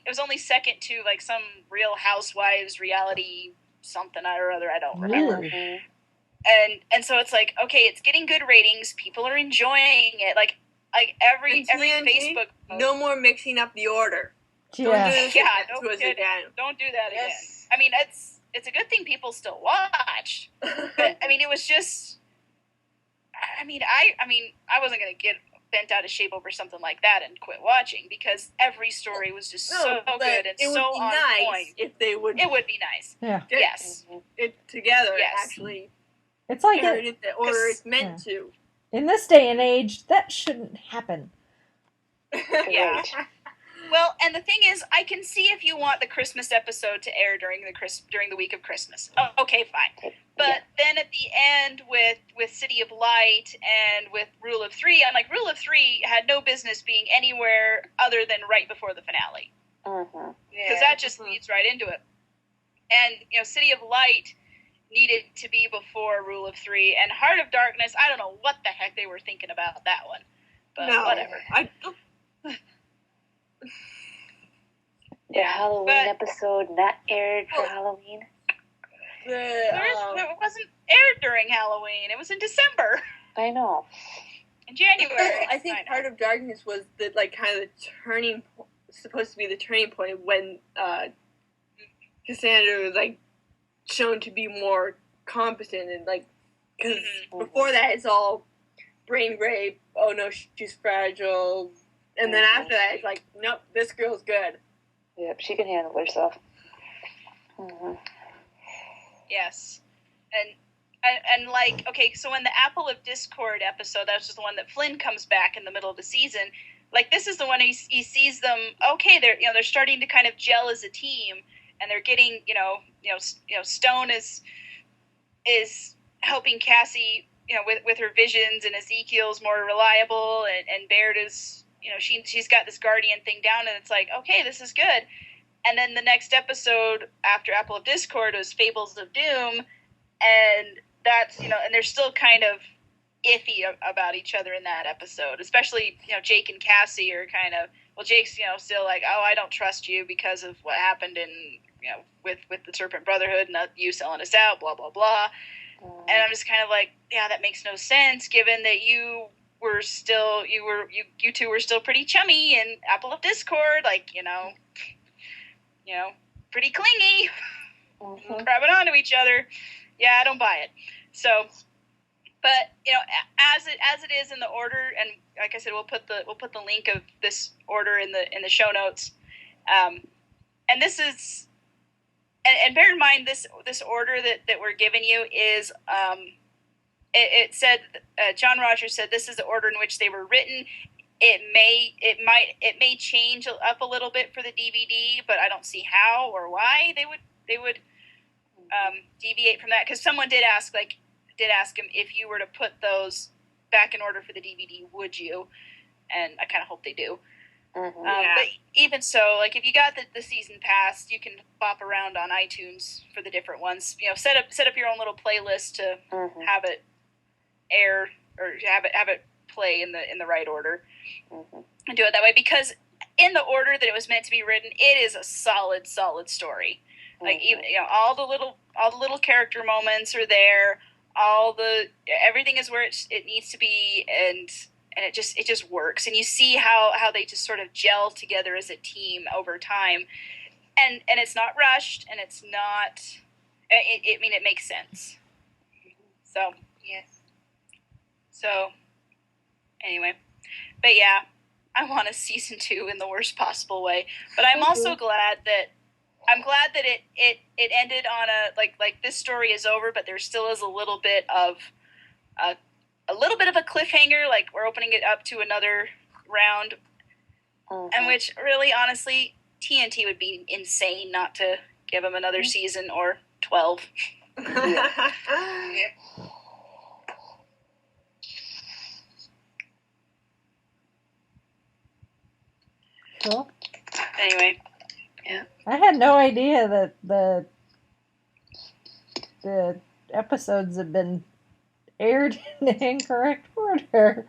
was only second to some Real Housewives reality something or other. I don't remember. Really? And so it's like, okay, it's getting good ratings. People are enjoying it. Like every Facebook post. No more mixing up the order. Yeah. Don't do that again. I mean, it's a good thing people still watch. But I mean, it was just. I mean, I wasn't gonna get bent out of shape over something like that and quit watching because every story was just so good and so on point. If they would, it would be nice. Yeah. Yes. It together. Yes. Actually. It's like it the order it's meant to. In this day and age, that shouldn't happen. Yeah. Well, and the thing is, I can see if you want the Christmas episode to air during the week of Christmas. Oh, okay, fine. But then at the end with City of Light and with Rule of 3, I'm like, Rule of 3 had no business being anywhere other than right before the finale. Because that just leads right into it. And, City of Light needed to be before Rule of 3. And Heart of Darkness, I don't know what the heck they were thinking about that one. But whatever. The Halloween episode not aired for Halloween. It wasn't aired during Halloween. It was in December. I know. In January. I think Heart of Darkness was the kind of the turning, supposed to be the turning point when Cassandra was shown to be more competent and because before that it's all brain rape. Oh no, she's fragile. And then after that, it's like, nope, this girl's good. Yep, she can handle herself. Mm-hmm. Yes. And okay, so in the Apple of Discord episode, that's just the one that Flynn comes back in the middle of the season. This is the one he sees them, okay, they're starting to kind of gel as a team, and they're getting, Stone is helping Cassie, with her visions, and Ezekiel's more reliable, and Baird is, she's got this guardian thing down, and it's like, okay, this is good. And then the next episode after Apple of Discord was Fables of Doom, and that's, and they're still kind of iffy about each other in that episode, especially, Jake and Cassie are kind of, Jake's, still like, oh, I don't trust you because of what happened in, with the Serpent Brotherhood, and you selling us out, blah, blah, blah. And I'm just kind of like, yeah, that makes no sense, given that you two were still pretty chummy in Apple of Discord, pretty clingy, grabbing onto each other. Yeah, I don't buy it. So, but as it is in the order, and like I said, we'll put the link of this order in the show notes. And this is, and bear in mind this order that we're giving you is it said John Rogers said this is the order in which they were written. It may change up a little bit for the DVD, but I don't see how or why they would deviate from that, because someone did ask him if you were to put those back in order for the DVD, would you? And I kind of hope they do. Mm-hmm. But even so, like if you got the season pass, you can bop around on iTunes for the different ones. You know, set up your own little playlist to have it air or have it play in the right order, and do it that way, because in the order that it was meant to be written, it is a solid story. Like even, you know, all the little character moments are there. Everything is where it needs to be, and it just works. And you see how they just sort of gel together as a team over time, and it's not rushed, and it's not. It makes sense. So Yes. So anyway, but yeah, I want a season 2 in the worst possible way. But I'm also glad that it ended on a like this story is over, but there still is a little bit of a cliffhanger. Like we're opening it up to another round, and which really, honestly, TNT would be insane not to give them another season or 12. Yeah. Cool. Anyway, yeah. I had no idea that the episodes have been aired in the incorrect order.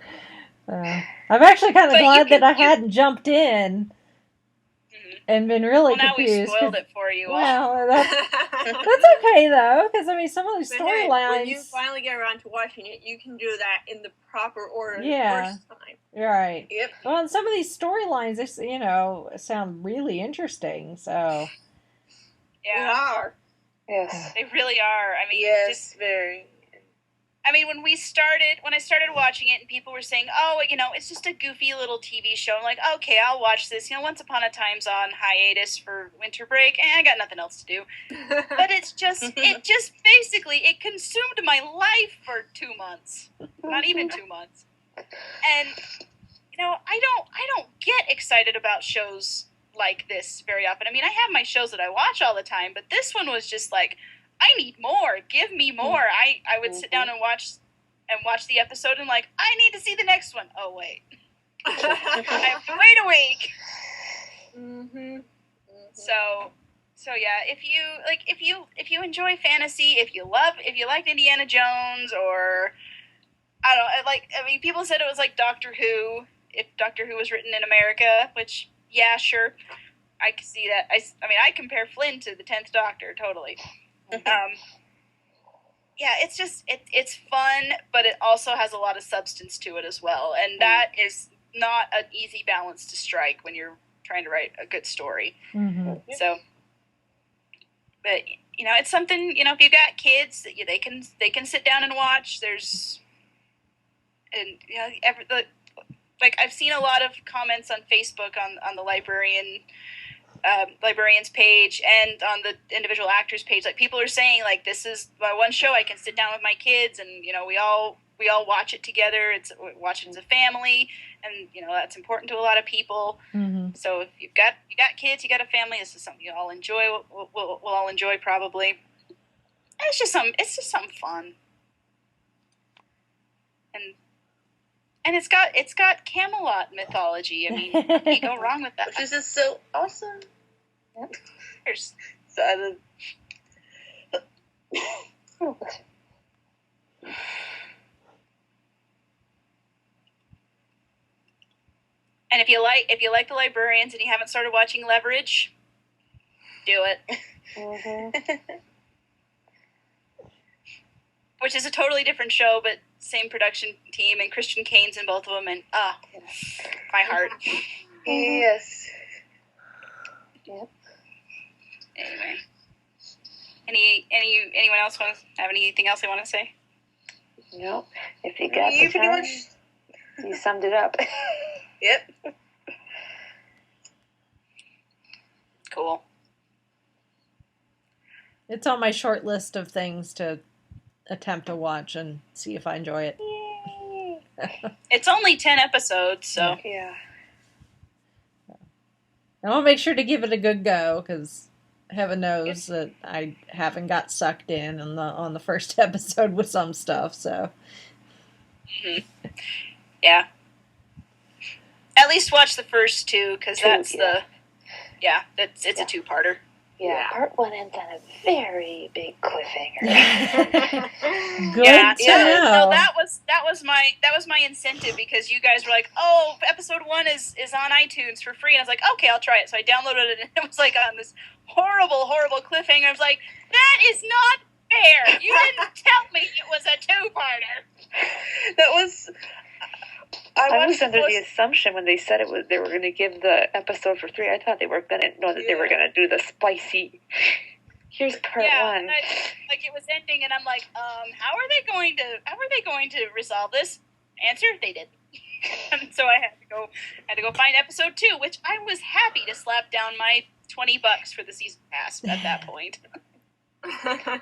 I'm actually kind of glad that I hadn't jumped in and been really confused. Now we spoiled it for you all. Well, that's okay though, because I mean, some of these storylines. When you finally get around to watching it, you can do that in the proper order the first time. Right. Yep. Well, and some of these storylines, sound really interesting. So. Yeah. They are. Yes. They really are. I mean, Yes, very. I mean, when I started watching it, and people were saying, "Oh, it's just a goofy little TV show." I'm like, "Okay, I'll watch this." Once Upon a Time's on hiatus for winter break, and I got nothing else to do. But it just basically it consumed my life for 2 months, not even 2 months. And I don't get excited about shows like this very often. I mean, I have my shows that I watch all the time, but this one was just like, I need more. Give me more. I would sit down and watch the episode and like, I need to see the next one. Oh wait, I have to wait a week. So yeah, if you enjoy fantasy, if you liked Indiana Jones, or people said it was like Doctor Who, if Doctor Who was written in America, which yeah, sure, I can see that. I compare Flynn to the 10th Doctor totally. Yeah, it's just it's fun, but it also has a lot of substance to it as well, and that is not an easy balance to strike when you're trying to write a good story. So, but it's something, if you've got kids, they can sit down and watch. I've seen a lot of comments on Facebook on the librarian's page and on the individual actors page. Like, people are saying, like, this is my one show I can sit down with my kids, and we all watch it together. We watch it as a family, and that's important to a lot of people. So if you got kids, you got a family, this is something you all enjoy. We'll all enjoy probably. It's just some fun, and it's got Camelot mythology. I mean, how can you go wrong with that? Which is just so awesome. There's So I love. And if you like the Librarians and you haven't started watching Leverage, do it. Which is a totally different show, but same production team, and Christian Kane's in both of them, and my heart. Yes. Yep. Anyway, anyone else have anything else they want to say? No. If you got the time, you summed it up. Yep. Cool. It's on my short list of things to attempt to watch and see if I enjoy it. It's only 10 episodes, so. Yeah. I want to make sure to give it a good go, because heaven knows that I haven't got sucked in on the first episode with some stuff, so. Mm-hmm. Yeah. At least watch the first two, because that's the... Yeah, it's a two-parter. Yeah, part 1 ends on a very big cliffhanger. Good to know. No, that was my incentive, because you guys were like, "Oh, episode 1 is on iTunes for free," and I was like, "Okay, I'll try it." So I downloaded it, and it was like on this horrible cliffhanger. I was like, "That is not fair! You didn't tell me it was a two-parter." That was. I was under the assumption when they said they were going to give the episode for 3. I thought they were going to know that they were going to do the spicy. Here's part 1. Like it was ending, and I'm like, how are they going to resolve this? Answer: they did. And so I had to go find episode 2, which I was happy to slap down my $20 for the season pass at that point. It's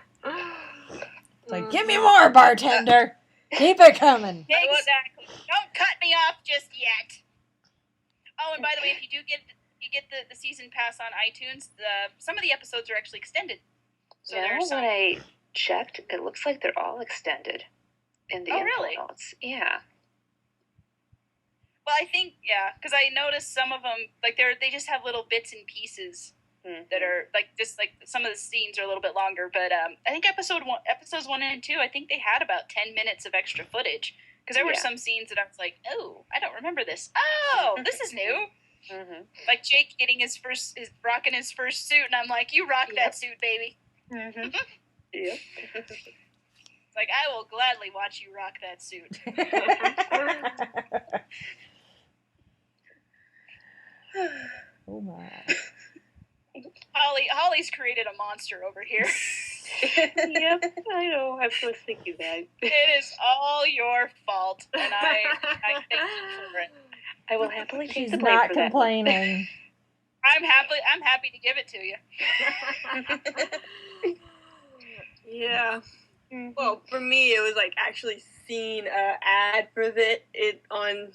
like, give me more, bartender. Keep it coming. Exactly. Don't cut me off just yet. Oh, and by the way, if you get the season pass on iTunes, some of the episodes are actually extended. So when I checked, it looks like they're all extended in the info notes. Yeah. Well, I think because I noticed some of them they just have little bits and pieces that are just some of the scenes are a little bit longer. But I think episodes 1 and 2, I think they had about 10 minutes of extra footage, because there were some scenes that I was like, oh, I don't remember this. Oh, this is new. Mm-hmm. Like Jake getting rocking his first suit, and I'm like, you rock that suit, baby. Mm-hmm. Yep. It's like, I will gladly watch you rock that suit. Oh my. Holly's created a monster over here. Yep, I know. I was thinking that. It is all your fault, and I thank you for it. I will happily take She's the blame not for that. complaining. I'm happy to give it to you. Yeah. Well, for me, it was like actually seeing an ad for it on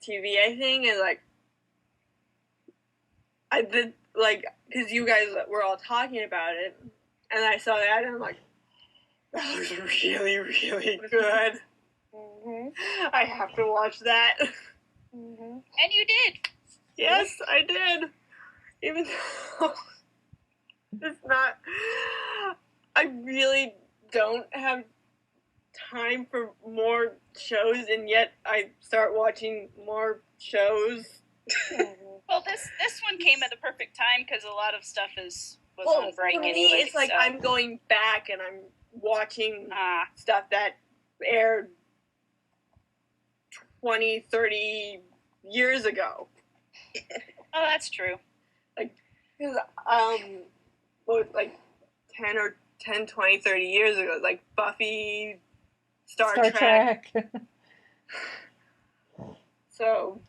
TV, I think, and like I did because you guys were all talking about it, and I saw that, and I'm like, that was really, really good. Mm-hmm. I have to watch that. Mm-hmm. And you did. Yes, I did. Even though it's not, I really don't have time for more shows, and yet I start watching more shows. Well, this one came at the perfect time, because a lot of stuff was on break for me, anyway. it's like I'm going back and I'm watching stuff that aired 20, 30 years ago. Oh, that's true. Because, 10, 20, 30 years ago, like Buffy, Star Trek. So,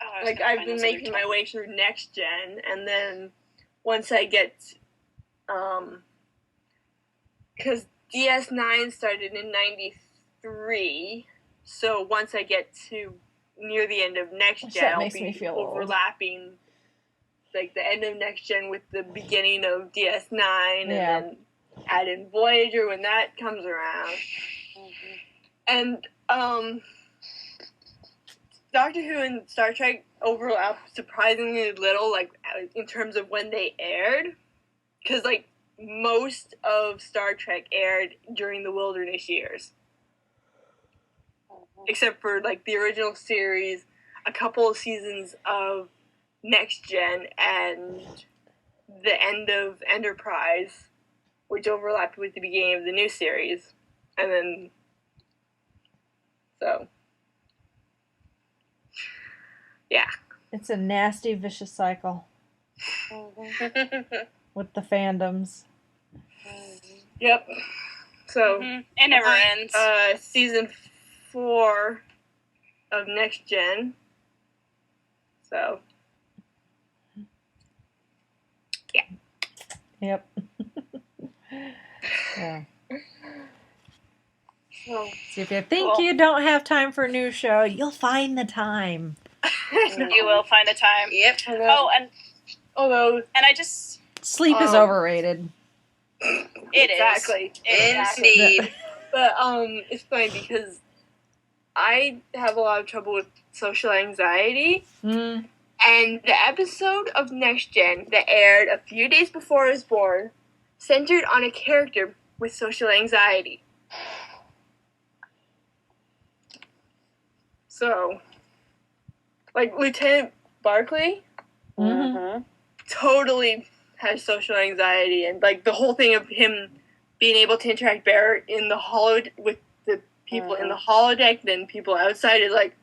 I've been making my way through Next Gen, and then once I get, because DS9 started in 93, so once I get to near the end of Next Gen, I'll be overlapping the end of Next Gen with the beginning of DS9, and then add in Voyager when that comes around. Mm-hmm. And Doctor Who and Star Trek overlap surprisingly little, in terms of when they aired, because most of Star Trek aired during the Wilderness years, except for the original series, a couple of seasons of Next Gen, and the end of Enterprise, which overlapped with the beginning of the new series, and then yeah. It's a nasty, vicious cycle with the fandoms. Yep. So it never ends. Season 4 of Next Gen. So yeah. Yep. Yeah. So if you think you don't have time for a new show, you'll find the time. You will find the time. Yep. Oh, and although I just Sleep is overrated. it exactly. is. Indeed. But it's funny because I have a lot of trouble with social anxiety. Mm. And the episode of Next Gen that aired a few days before I was born centered on a character with social anxiety. So, like Lieutenant Barclay totally has social anxiety, and like the whole thing of him being able to interact better in the with the people in the holodeck than people outside is like,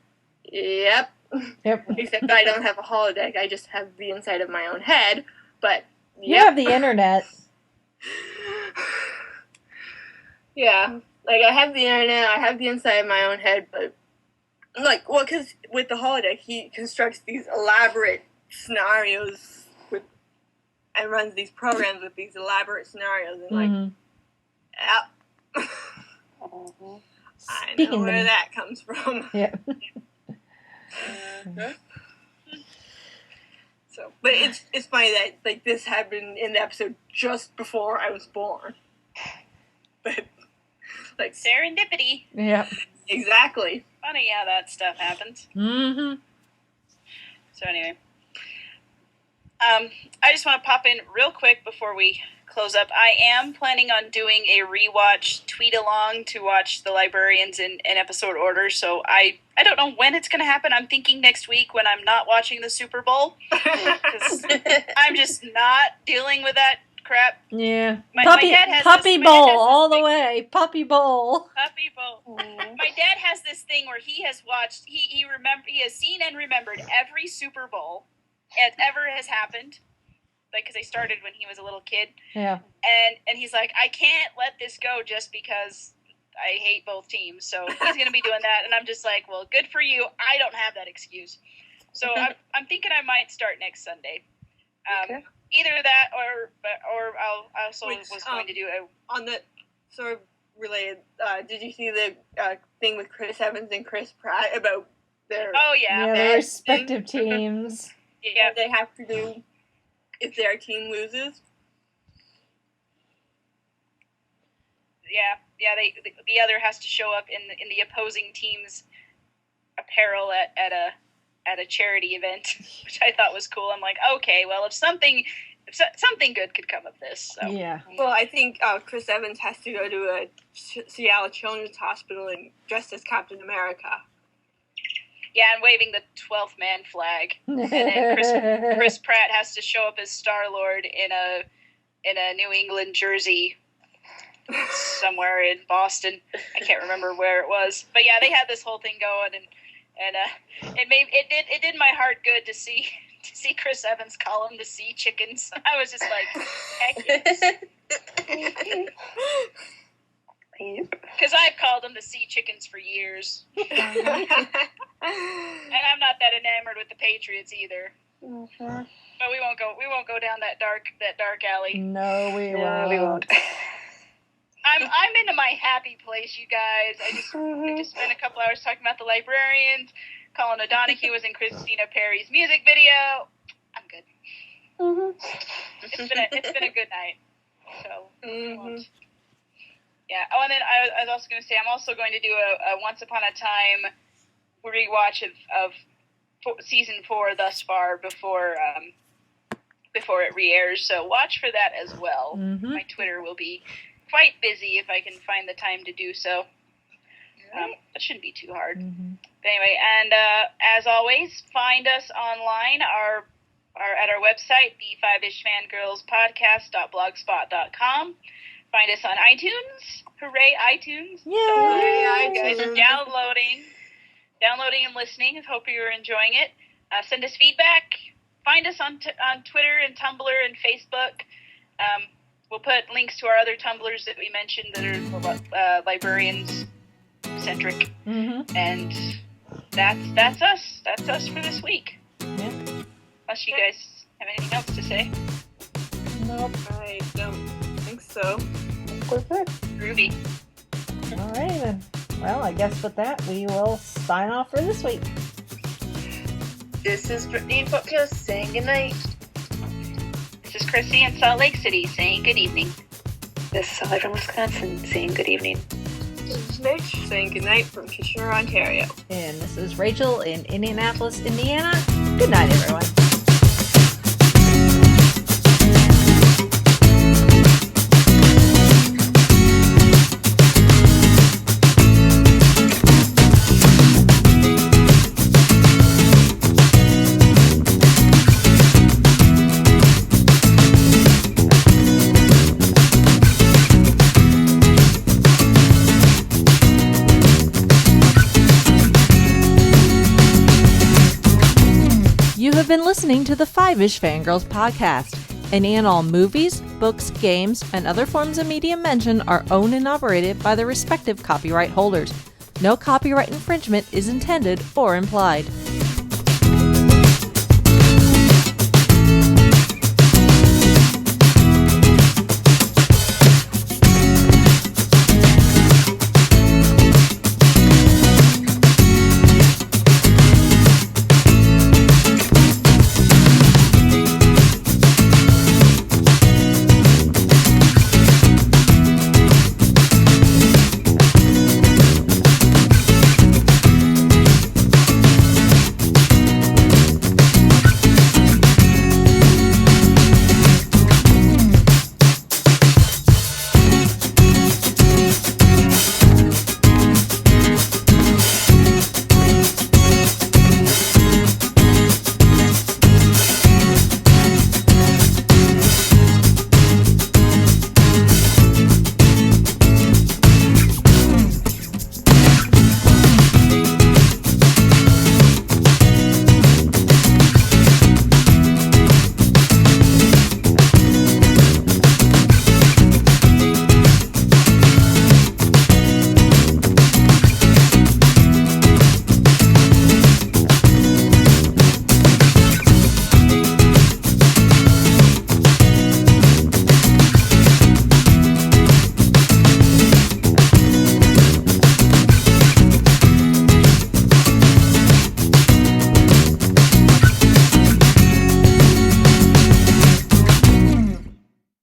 yep. Except I don't have a holodeck. I just have the inside of my own head. But you have the internet. Yeah, like I have the internet. I have the inside of my own head, but like, well, because with the holodeck, he constructs these elaborate scenarios and runs these programs with these elaborate scenarios, and like, yep. I know where that comes from. Yeah. So, but it's funny that like this happened in the episode just before I was born. But like serendipity. Yeah. Exactly. Funny how that stuff happens. Mm-hmm. So anyway, I just want to pop in real quick before we close up. I am planning on doing a rewatch tweet along to watch The Librarians in episode order. So I don't know when it's going to happen. I'm thinking next week when I'm not watching the Super Bowl. 'Cause I'm just not dealing with that crap. Yeah. My dad has Puppy this, bowl all the way. Puppy bowl. Puppy bowl. My dad has this thing where he has watched. He has seen and remembered every Super Bowl that ever has happened. Like, because they started when he was a little kid. Yeah. And he's like, I can't let this go just because I hate both teams. So he's going to be doing that. And I'm just like, well, good for you. I don't have that excuse. So I'm thinking I might start next Sunday. Okay. Either that or I also was going to do a... On the sort of related, did you see the thing with Chris Evans and Chris Pratt about their... Oh, yeah. Yeah, their respective teams. Yeah. What they have to do if their team loses. Yeah. The other has to show up in the opposing team's apparel at a charity event, which I thought was cool. I'm like, okay, well, if something good could come of this. So. Yeah. Well, I think Chris Evans has to go to a Seattle Children's Hospital and dressed as Captain America. Yeah, and waving the 12th man flag. And then Chris Pratt has to show up as Star-Lord in a New England jersey somewhere in Boston. I can't remember where it was. But yeah, they had this whole thing going, and it did my heart good to see Chris Evans call them the Sea Chickens. I was just like, heck yes. Because I've called them the Sea Chickens for years. And I'm not that enamored with the Patriots either. Mm-hmm. But we won't go down that dark alley. No, we won't. I'm into my happy place, you guys. I just spent a couple hours talking about The Librarians. Colin O'Donoghue was in Christina Perry's music video. I'm good. It's been a good night. So yeah. Oh, and then I was also going to say I'm also going to do a Once Upon a Time rewatch of season 4 thus far before it re-airs. So watch for that as well. Mm-hmm. My Twitter will be quite busy if I can find the time to do so. That shouldn't be too hard. Mm-hmm. But anyway, and as always, find us online at our website, the 5ish Fangirls podcast.blogspot.com. Find us on iTunes. Hooray, iTunes. Yay! So, you guys are downloading and listening. I hope you're enjoying it. Send us feedback. Find us on Twitter and Tumblr and Facebook. We'll put links to our other Tumblrs that we mentioned that are librarians-centric. Mm-hmm. And that's us. That's us for this week. Yeah. Unless you guys have anything else to say. Nope. I don't think so. was it. Groovy. All right, then. Well, I guess with that, we will sign off for this week. This is Brittany Butler saying goodnight. This is Chrissy in Salt Lake City saying good evening. This is Sally from Wisconsin saying good evening. This is Mitch saying goodnight from Kitchener, Ontario. And this is Rachel in Indianapolis, Indiana. Good night, everyone. You have been listening to the Five-ish Fangirls podcast. Any and all movies, books, games, and other forms of media mentioned are owned and operated by the respective copyright holders. No copyright infringement is intended or implied.